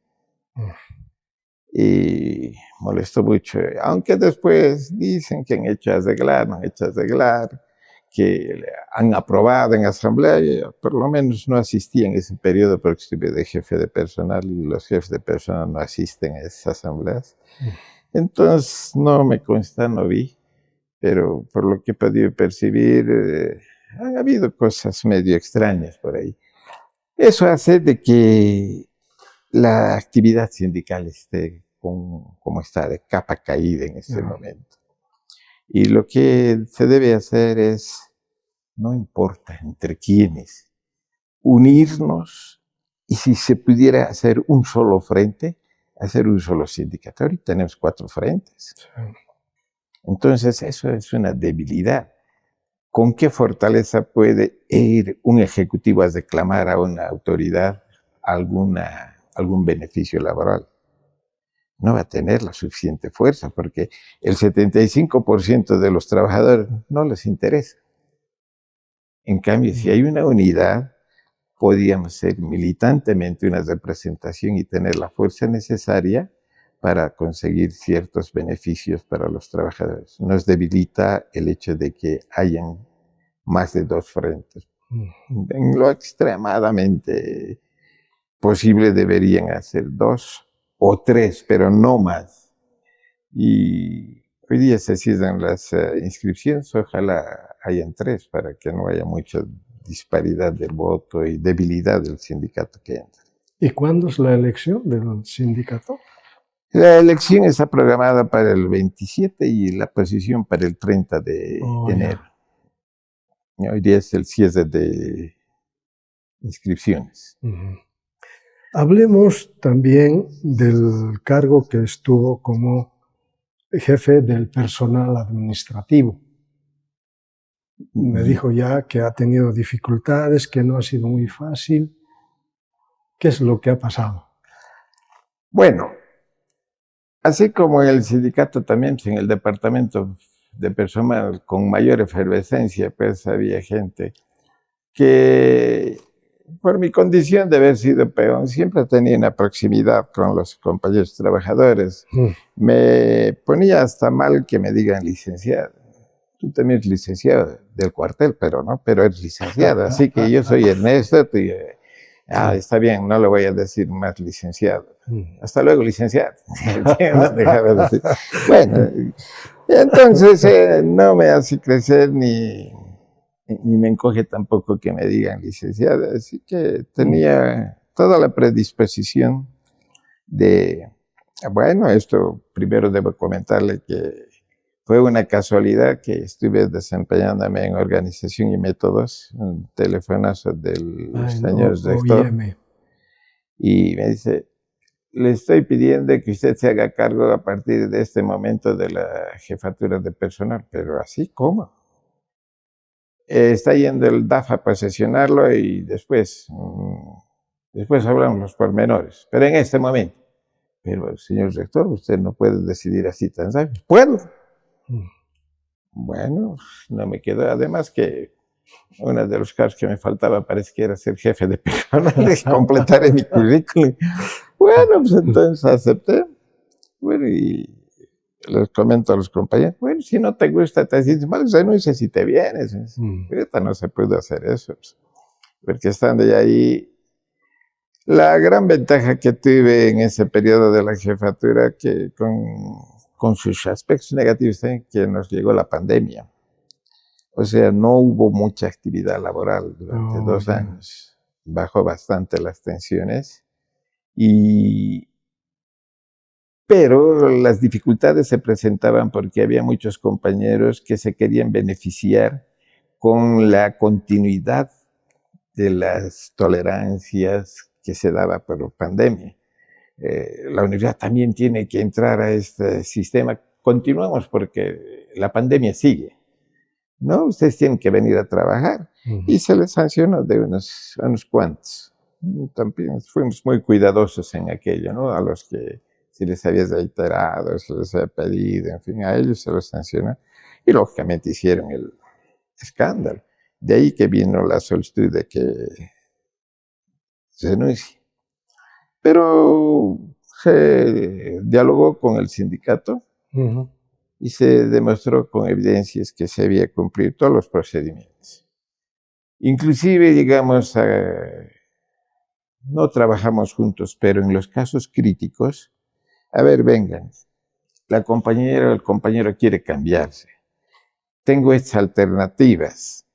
Y molestó mucho, aunque después dicen que han hecho arreglar, no han hecho arreglar, que han aprobado en asamblea. Yo, por lo menos no asistí en ese periodo porque estuve de jefe de personal y los jefes de personal no asisten a esas asambleas. Entonces no me consta, no vi, pero por lo que he podido percibir, han habido cosas medio extrañas por ahí. Eso hace de que la actividad sindical esté como está, de capa caída en este momento. Y lo que se debe hacer es, no importa entre quiénes, unirnos y si se pudiera hacer un solo frente, hacer un solo sindicato. Ahorita tenemos 4 frentes. Entonces eso es una debilidad. ¿Con qué fortaleza puede ir un ejecutivo a reclamar a una autoridad algún beneficio laboral? No va a tener la suficiente fuerza porque el 75% de los trabajadores no les interesa. En cambio, si hay una unidad, podríamos ser militantemente una representación y tener la fuerza necesaria para conseguir ciertos beneficios para los trabajadores. Nos debilita el hecho de que hayan más de 2 frentes. En lo extremadamente posible deberían hacer 2 o 3, pero no más. Y hoy día se cierran las inscripciones, ojalá hayan 3 para que no haya mucha disparidad del voto y debilidad del sindicato que entra. ¿Y cuándo es la elección del sindicato? La elección está programada para el 27 y la posición para el 30 de enero. Hoy día es el cierre de inscripciones. Hablemos también del cargo que estuvo como jefe del personal administrativo. Me dijo ya que ha tenido dificultades, que no ha sido muy fácil. ¿Qué es lo que ha pasado? Bueno, así como en el sindicato también, pues, en el departamento de personal con mayor efervescencia, pues había gente que por mi condición de haber sido peón, siempre tenía una proximidad con los compañeros trabajadores. Me ponía hasta mal que me digan licenciado. Tú también eres licenciado del cuartel, pero eres licenciado. Así que yo soy Ernesto. Está bien, no le voy a decir más licenciado. Hasta luego, licenciado. No dejaba de decir. Bueno, entonces no me hace crecer ni me encoge tampoco que me digan licenciada, así que tenía toda la predisposición de, bueno, esto primero debo comentarle que fue una casualidad que estuve desempeñándome en Organización y Métodos, un telefonazo del señor rector, y me dice, le estoy pidiendo que usted se haga cargo a partir de este momento de la jefatura de personal, pero así, ¿cómo? Está yendo el DAF a posesionarlo y después hablamos los pormenores. Pero en este momento, pero señor rector, usted no puede decidir así tan rápido. ¿Puedo? Bueno, no me quedó. Además que uno de los cargos que me faltaba parece que era ser jefe de personal, completar mi currículum. Bueno, pues entonces acepté. Bueno, y les comento a los compañeros, bueno, si no te gusta, te sientes mal, renuncia si te vienes. Ahorita no se puede hacer eso, porque estando ya ahí, la gran ventaja que tuve en ese periodo de la jefatura, que con sus aspectos negativos, que nos llegó la pandemia. O sea, no hubo mucha actividad laboral durante 2 años. Bajó bastante las tensiones pero las dificultades se presentaban porque había muchos compañeros que se querían beneficiar con la continuidad de las tolerancias que se daba por pandemia. La universidad también tiene que entrar a este sistema. Continuamos porque la pandemia sigue, ¿no? Ustedes tienen que venir a trabajar. Y se les sancionó de unos cuantos. También fuimos muy cuidadosos en aquello, ¿no? A los que si les había reiterado, se les había pedido, en fin, a ellos se los sancionó. Y lógicamente hicieron el escándalo. De ahí que vino la solicitud de que renuncie. Pero se dialogó con el sindicato y se demostró con evidencias que se había cumplido todos los procedimientos. Inclusive, digamos, no trabajamos juntos, pero en los casos críticos, a ver, vengan, la compañera o el compañero quiere cambiarse. Tengo estas alternativas.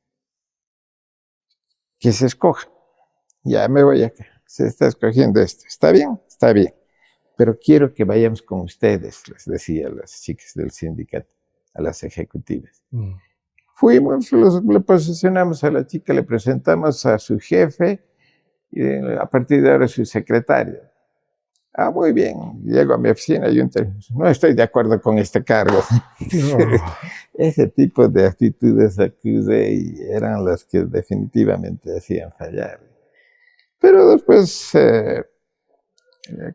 Que se escoja. Ya me voy acá. Se está escogiendo esto. ¿Está bien? Está bien. Pero quiero que vayamos con ustedes, les decía a las chicas del sindicato, a las ejecutivas. Fuimos, le posicionamos a la chica, le presentamos a su jefe y a partir de ahora su secretaria. Muy bien, llego a mi oficina y no estoy de acuerdo con este cargo. Ese tipo de actitudes acusé y eran las que definitivamente hacían fallar. Pero después,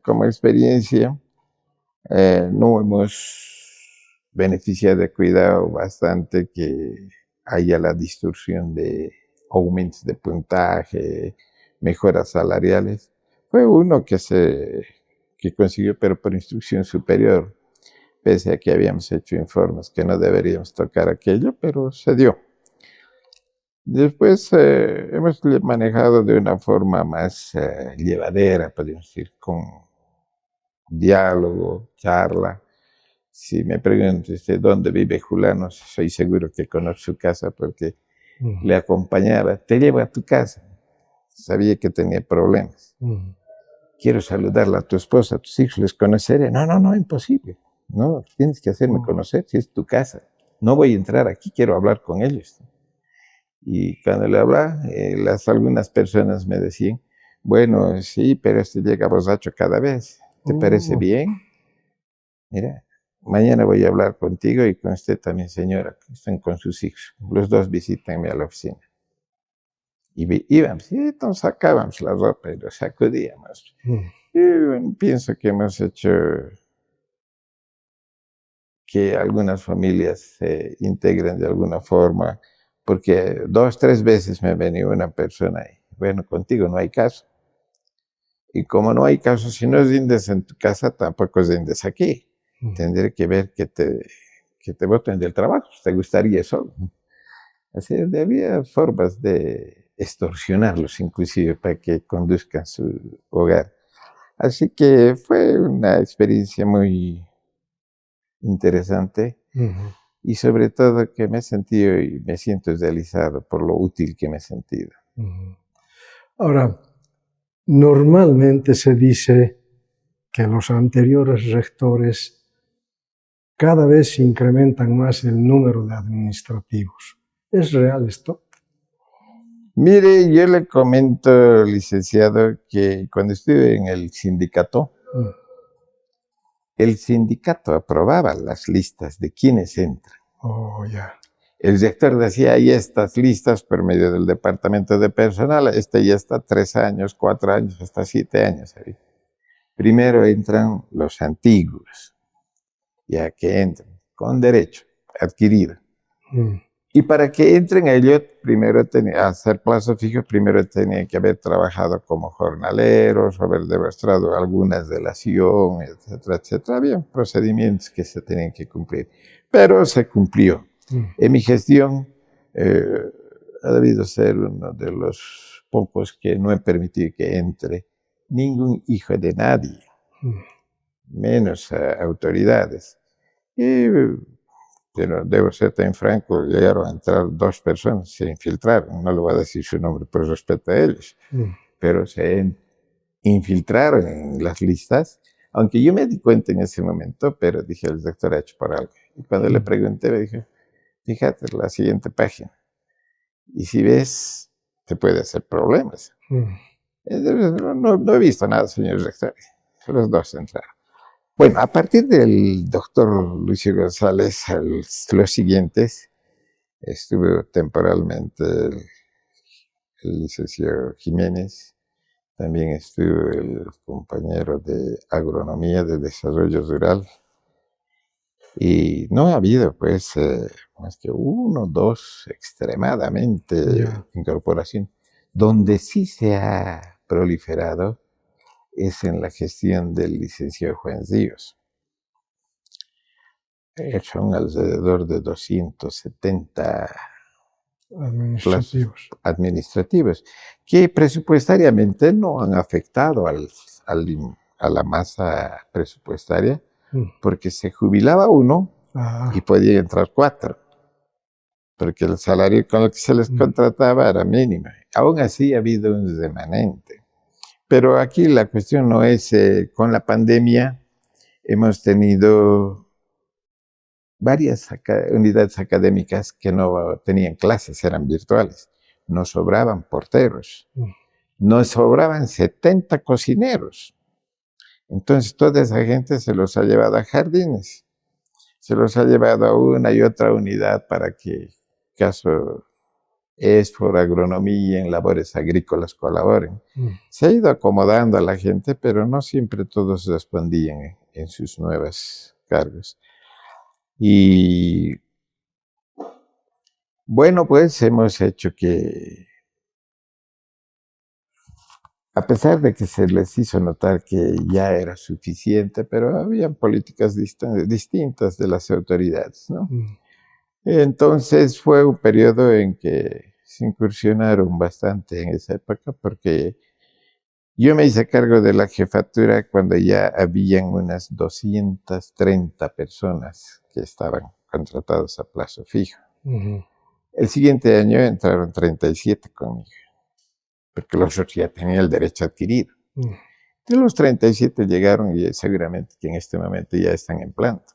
como experiencia, no hemos beneficiado de cuidado bastante que haya la distorsión de aumentos de puntaje, mejoras salariales. Fue uno que consiguió, pero por instrucción superior, pese a que habíamos hecho informes que no deberíamos tocar aquello, pero se dio. Después hemos manejado de una forma más llevadera, podríamos decir, con diálogo, charla. Si me preguntan dónde vive Julano, soy seguro que conozco su casa porque le acompañaba. Te llevo a tu casa. Sabía que tenía problemas. Quiero saludarla a tu esposa, a tus hijos, les conoceré. No, imposible. No, tienes que hacerme conocer si es tu casa. No voy a entrar aquí, quiero hablar con ellos. Y cuando le hablaba, algunas personas me decían, Bueno, sí, pero este llega borracho cada vez. ¿Te parece Oh. bien? Mira, mañana voy a hablar contigo y con usted también, señora, que están con sus hijos. Los dos visítanme a la oficina. Y íbamos, y entonces sacábamos la ropa y lo sacudíamos. Y bueno, pienso que hemos hecho que algunas familias se integren de alguna forma, porque 2, 3 veces me ha venido una persona y, bueno, contigo no hay caso. Y como no hay caso, si no rindes en tu casa, tampoco rindes aquí. Tendré que ver que te voten del trabajo, te gustaría eso. Así había formas de extorsionarlos, inclusive, para que conduzcan su hogar. Así que fue una experiencia muy interesante y sobre todo que me he sentido y me siento realizado por lo útil que me he sentido. Ahora, normalmente se dice que los anteriores rectores cada vez incrementan más el número de administrativos. ¿Es real esto? Mire, yo le comento, licenciado, que cuando estuve en el sindicato aprobaba las listas de quienes entran. Oh, ya. El rector decía, hay estas listas por medio del departamento de personal, este ya está 3 años, 4 años, hasta 7 años. Primero entran los antiguos, ya que entran con derecho adquirido. Y para que entren ellos, primero a hacer plazo fijo, primero tenían que haber trabajado como jornaleros, haber demostrado alguna relación, etcétera, etcétera. Había procedimientos que se tenían que cumplir, pero se cumplió. En mi gestión ha debido ser uno de los pocos que no he permitido que entre ningún hijo de nadie, menos autoridades. Pero debo ser tan franco, llegaron a entrar 2 personas, se infiltraron, no le voy a decir su nombre por respeto a ellos, pero se infiltraron en las listas, aunque yo me di cuenta en ese momento, pero dije, el rector ha hecho por algo. Y cuando le pregunté, me dije, fíjate la siguiente página, y si ves, te puede hacer problemas. No he visto nada, señor rector, los 2 entraron. Bueno, a partir del doctor Lucio González, los siguientes, estuvo temporalmente el licenciado Jiménez, también estuvo el compañero de agronomía, de desarrollo rural, y no ha habido, pues, más que 1 o 2 extremadamente incorporación. Donde sí se ha proliferado es en la gestión del licenciado Juan Ríos. Son alrededor de 270 administrativos, que presupuestariamente no han afectado a la masa presupuestaria, porque se jubilaba uno y podía entrar 4, porque el salario con el que se les contrataba era mínimo. Aún así ha habido un remanente. Pero aquí la cuestión no es, con la pandemia hemos tenido varias unidades académicas que no tenían clases, eran virtuales. Nos sobraban porteros, nos sobraban 70 cocineros. Entonces toda esa gente se los ha llevado a jardines, se los ha llevado a una y otra unidad para que, caso es por agronomía, en labores agrícolas colaboren. Se ha ido acomodando a la gente, pero no siempre todos respondían en sus nuevos cargos. Y bueno, pues hemos hecho que, a pesar de que se les hizo notar que ya era suficiente, pero habían políticas distintas de las autoridades, ¿no? Entonces fue un periodo en que se incursionaron bastante en esa época, porque yo me hice cargo de la jefatura cuando ya habían unas 230 personas que estaban contratadas a plazo fijo. El siguiente año entraron 37 conmigo, porque los otros ya tenían el derecho adquirido. De los 37 llegaron y seguramente que en este momento ya están en planta.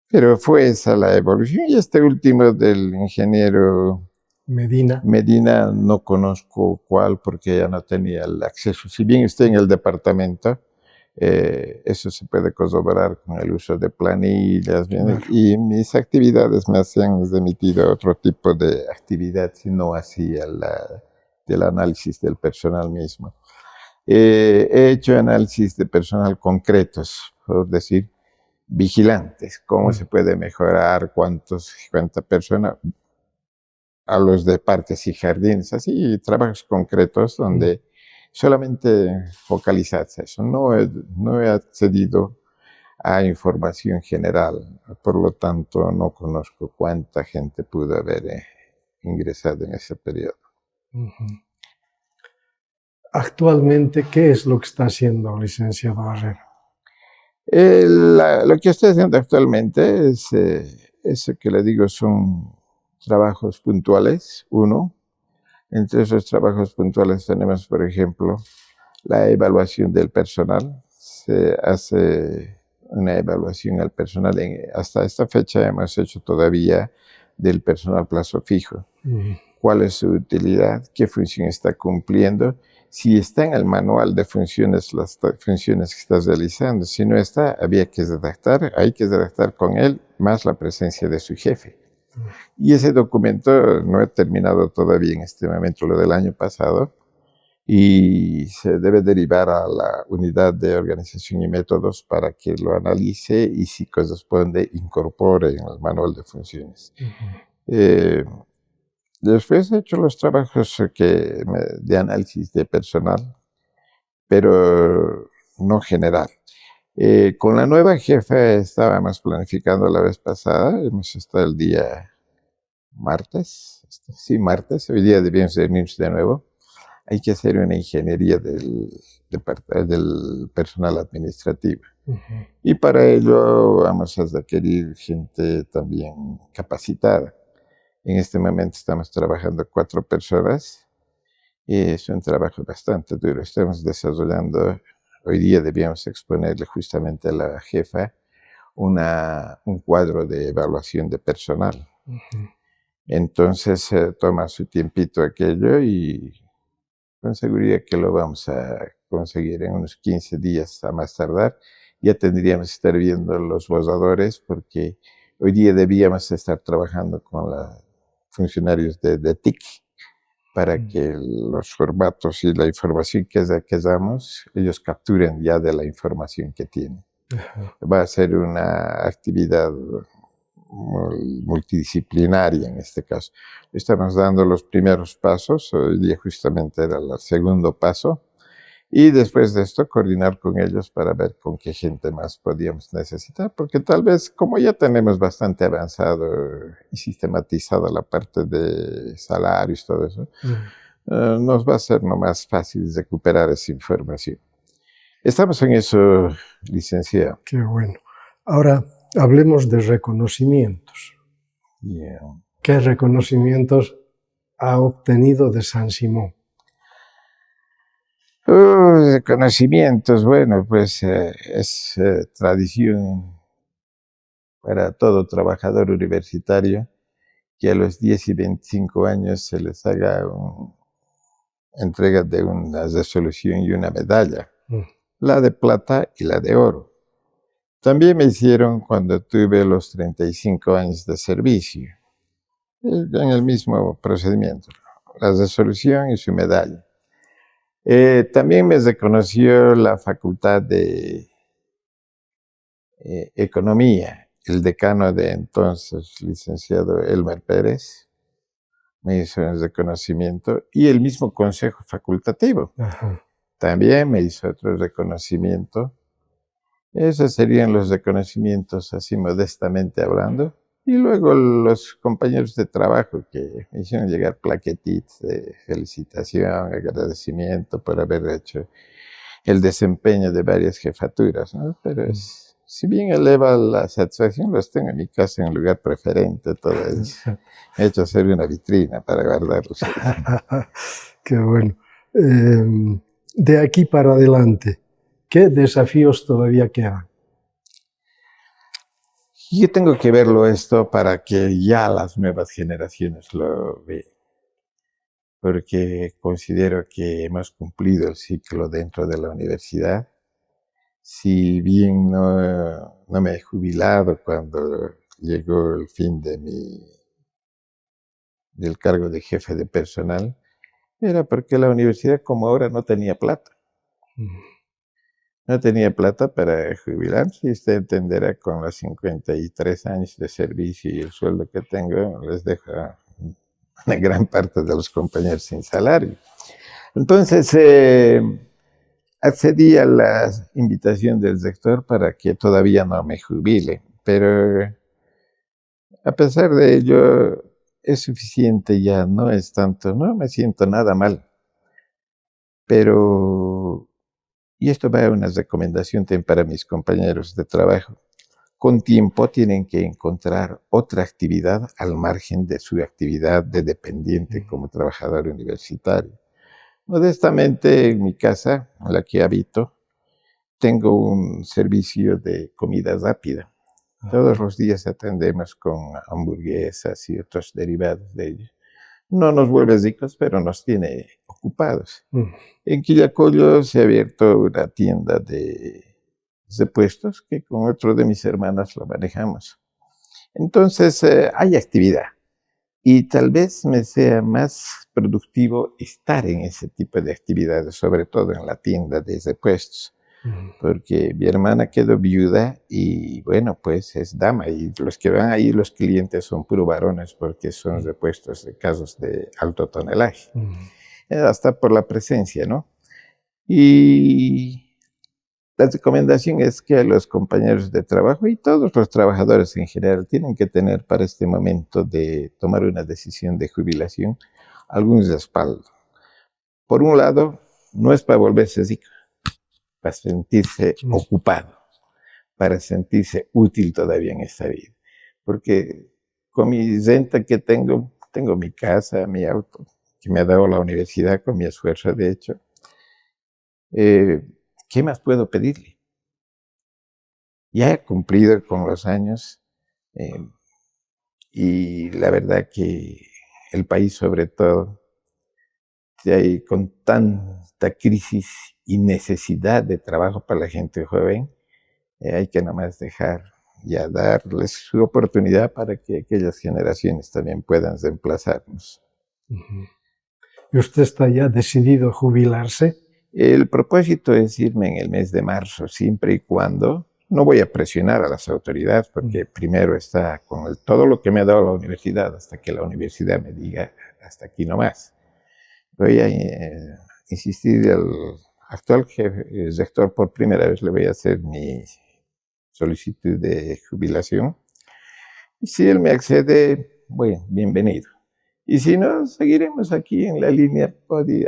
Pero fue esa la evolución. Y este último del ingeniero Medina. Medina no conozco cuál porque ya no tenía el acceso. Si bien estoy en el departamento, eso se puede corroborar con el uso de planillas. Claro. Y mis actividades me hacían remitir a otro tipo de actividad, sino así del análisis del personal mismo. He hecho análisis de personal concretos, por decir, vigilantes, cómo se puede mejorar, cuántas personas, a los de parques y jardines, así, trabajos concretos donde solamente focalizarse eso. No he accedido a información general, por lo tanto no conozco cuánta gente pudo haber ingresado en ese periodo. Actualmente, ¿qué es lo que está haciendo, licenciado Barrera? Lo que estoy haciendo actualmente es, eso que le digo, son trabajos puntuales, uno. Entre esos trabajos puntuales tenemos, por ejemplo, la evaluación del personal. Se hace una evaluación al personal. Hasta esta fecha hemos hecho todavía del personal plazo fijo. ¿Cuál es su utilidad? ¿Qué función está cumpliendo? Si está en el manual de funciones, las funciones que estás realizando. Si no está, había que redactar. Hay que redactar con él, más la presencia de su jefe. Y ese documento no he terminado todavía en este momento, lo del año pasado, y se debe derivar a la unidad de organización y métodos para que lo analice y si corresponde incorpore en el manual de funciones. Después he hecho los trabajos de análisis de personal, pero no general. Con la nueva jefa estábamos planificando la vez pasada, hemos estado el día martes, hoy día debíamos reunirnos de nuevo. Hay que hacer una ingeniería del personal administrativo. Y para ello vamos a requerir gente también capacitada. En este momento estamos trabajando 4 personas y es un trabajo bastante duro. Estamos desarrollando, hoy día debíamos exponerle justamente a la jefa un cuadro de evaluación de personal. Entonces toma su tiempito aquello y con seguridad que lo vamos a conseguir en unos 15 días a más tardar. Ya tendríamos que estar viendo los borradores porque hoy día debíamos estar trabajando con los funcionarios de TIC para que los formatos y la información que damos, ellos capturen ya de la información que tienen. Va a ser una actividad multidisciplinaria en este caso. Estamos dando los primeros pasos, hoy día justamente era el segundo paso, y después de esto coordinar con ellos para ver con qué gente más podíamos necesitar, porque tal vez como ya tenemos bastante avanzado y sistematizada la parte de salarios, todo eso, nos va a ser no más fácil recuperar esa información. Estamos en eso, licenciado. Qué bueno. Ahora, hablemos de reconocimientos. ¿Qué reconocimientos ha obtenido de San Simón? Reconocimientos, bueno, pues es tradición para todo trabajador universitario que a los 10 y 25 años se les haga entrega de una resolución y una medalla, la de plata y la de oro. También me hicieron cuando tuve los 35 años de servicio, en el mismo procedimiento, la resolución y su medalla. También me reconoció la Facultad de Economía, el decano de entonces, licenciado Elmer Pérez, me hizo un reconocimiento, y el mismo consejo facultativo también me hizo otro reconocimiento. Esos serían los reconocimientos, así modestamente hablando. Y luego los compañeros de trabajo que me hicieron llegar plaquetitas de felicitación, agradecimiento por haber hecho el desempeño de varias jefaturas, ¿no? Pero si bien eleva la satisfacción, los tengo en mi casa en un lugar preferente, todo eso. He hecho hacer una vitrina para guardarlos. Qué bueno. De aquí para adelante, ¿qué desafíos todavía quedan? Yo tengo que verlo esto para que ya las nuevas generaciones lo vean. porque considero que hemos cumplido el ciclo dentro de la universidad. Si bien no me he jubilado cuando llegó el fin del cargo de jefe de personal, era porque la universidad como ahora no tenía plata. No tenía plata para jubilarse, y usted entenderá, con los 53 años de servicio y el sueldo que tengo, les deja una gran parte de los compañeros sin salario. Entonces, accedí a la invitación del rector para que todavía no me jubile, pero a pesar de ello, es suficiente ya, no es tanto, no me siento nada mal. Pero, y esto va a una recomendación también para mis compañeros de trabajo, con tiempo tienen que encontrar otra actividad al margen de su actividad de dependiente como trabajador universitario. Modestamente, en mi casa, en la que habito, tengo un servicio de comida rápida. Todos los días atendemos con hamburguesas y otros derivados de ello. No nos vuelve ricos, pero nos tiene ocupados. En Quillacollo se ha abierto una tienda de repuestos que con otro de mis hermanos lo manejamos. Entonces, hay actividad. Y tal vez me sea más productivo estar en ese tipo de actividades, sobre todo en la tienda de repuestos. Porque mi hermana quedó viuda y, bueno, pues es dama. Y los que van ahí, los clientes, son puro varones porque son repuestos de casos de alto tonelaje. Hasta por la presencia, ¿no? Y la recomendación es que los compañeros de trabajo y todos los trabajadores en general tienen que tener para este momento de tomar una decisión de jubilación algún respaldo. Por un lado, no es para volverse rico, para sentirse ocupado, para sentirse útil todavía en esta vida. Porque con mi renta que tengo mi casa, mi auto, que me ha dado la universidad con mi esfuerzo, de hecho. ¿Qué más puedo pedirle? Ya he cumplido con los años y la verdad que el país, sobre todo, con tanta crisis y necesidad de trabajo para la gente joven, hay que nomás dejar ya darles su oportunidad para que aquellas generaciones también puedan reemplazarnos. ¿Y usted está ya decidido a jubilarse? El propósito es irme en el mes de marzo, siempre y cuando no voy a presionar a las autoridades, porque primero está con todo lo que me ha dado la universidad, hasta que la universidad me diga hasta aquí nomás. Voy a insistir al actual jefe, el rector, por primera vez le voy a hacer mi solicitud de jubilación. Y si él me accede, bueno, bienvenido. Y si no, seguiremos aquí en la línea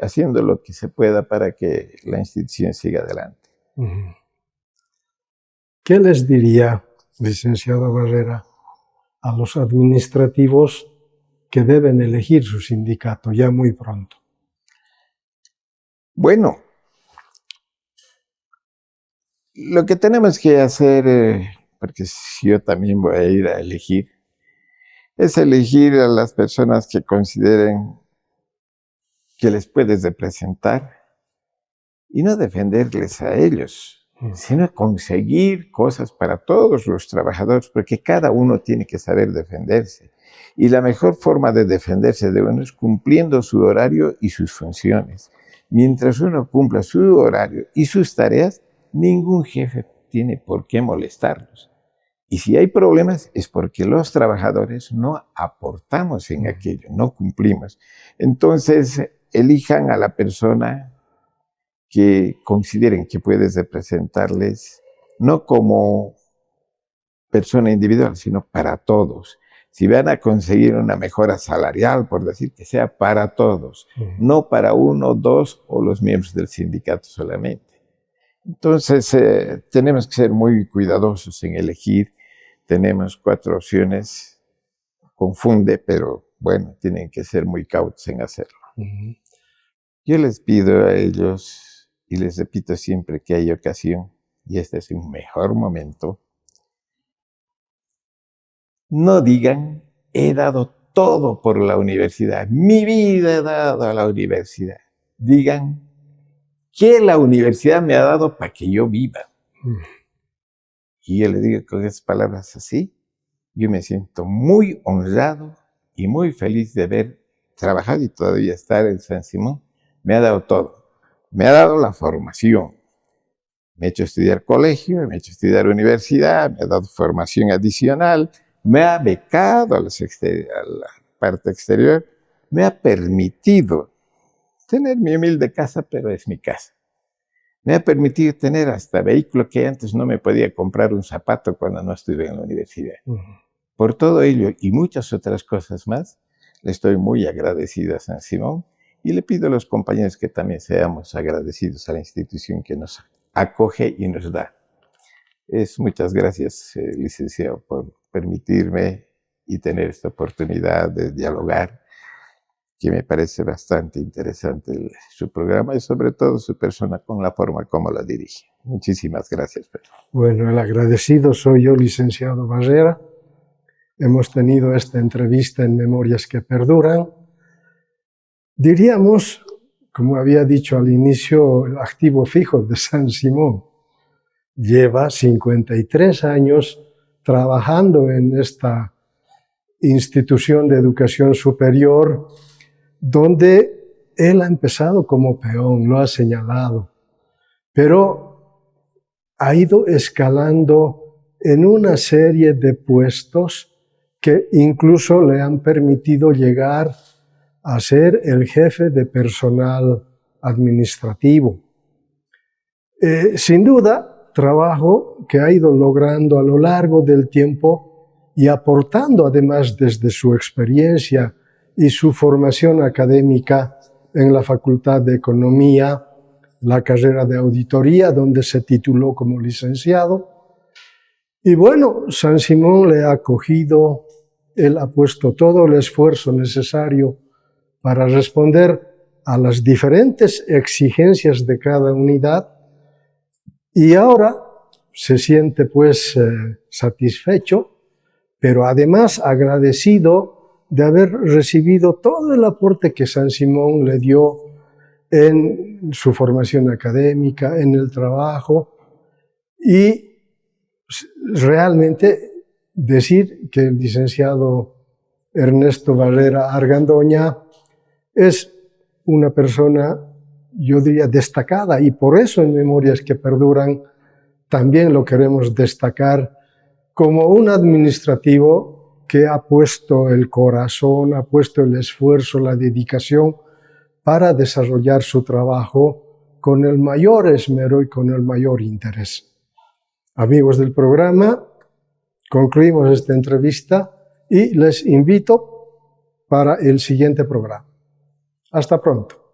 haciendo lo que se pueda para que la institución siga adelante. ¿Qué les diría, licenciado Barrera, a los administrativos que deben elegir su sindicato ya muy pronto? Bueno, lo que tenemos que hacer, porque yo también voy a ir a elegir, es elegir a las personas que consideren que les puedes representar y no defenderles a ellos, sino conseguir cosas para todos los trabajadores, porque cada uno tiene que saber defenderse. Y la mejor forma de defenderse de uno es cumpliendo su horario y sus funciones. Mientras uno cumpla su horario y sus tareas, ningún jefe tiene por qué molestarlos. Y si hay problemas es porque los trabajadores no aportamos en aquello, no cumplimos. Entonces, elijan a la persona que consideren que puedes representarles, no como persona individual, sino para todos. Si van a conseguir una mejora salarial, por decir, que sea para todos, no para uno, dos o los miembros del sindicato solamente. Entonces, tenemos que ser muy cuidadosos en elegir. Tenemos 4 opciones, confunde, pero bueno, tienen que ser muy cautos en hacerlo. Yo les pido a ellos, y les repito siempre que hay ocasión, y este es un mejor momento, no digan, he dado todo por la universidad. Mi vida he dado a la universidad. Digan, ¿qué la universidad me ha dado para que yo viva? Y yo le digo con esas palabras así, yo me siento muy honrado y muy feliz de haber trabajado y todavía estar en San Simón. Me ha dado todo. Me ha dado la formación. Me ha hecho estudiar colegio, me ha hecho estudiar universidad, me ha dado formación adicional, me ha becado a la parte exterior, me ha permitido tener mi humilde casa, pero es mi casa. Me ha permitido tener hasta vehículo que antes no me podía comprar un zapato cuando no estuve en la universidad. Por todo ello y muchas otras cosas más, le estoy muy agradecido a San Simón y le pido a los compañeros que también seamos agradecidos a la institución que nos acoge y nos da. Muchas gracias, licenciado, por permitirme y tener esta oportunidad de dialogar, que me parece bastante interesante su programa y sobre todo su persona con la forma como la dirige. Muchísimas gracias, Pedro. Bueno, el agradecido soy yo, licenciado Barrera. Hemos tenido esta entrevista en Memorias que Perduran. Diríamos, como había dicho al inicio, el activo fijo de San Simón lleva 53 años trabajando en esta institución de educación superior, donde él ha empezado como peón, lo ha señalado, pero ha ido escalando en una serie de puestos que incluso le han permitido llegar a ser el jefe de personal administrativo. Sin duda, trabajo que ha ido logrando a lo largo del tiempo y aportando además desde su experiencia y su formación académica en la Facultad de Economía, la carrera de Auditoría, donde se tituló como licenciado. Y bueno, San Simón le ha acogido, él ha puesto todo el esfuerzo necesario para responder a las diferentes exigencias de cada unidad y ahora se siente pues satisfecho, pero además agradecido de haber recibido todo el aporte que San Simón le dio en su formación académica, en el trabajo, y realmente decir que el licenciado Ernesto Barrera Argandoña es una persona, yo diría, destacada, y por eso en Memorias que Perduran también lo queremos destacar como un administrativo que ha puesto el corazón, ha puesto el esfuerzo, la dedicación para desarrollar su trabajo con el mayor esmero y con el mayor interés. Amigos del programa, concluimos esta entrevista y les invito para el siguiente programa. Hasta pronto.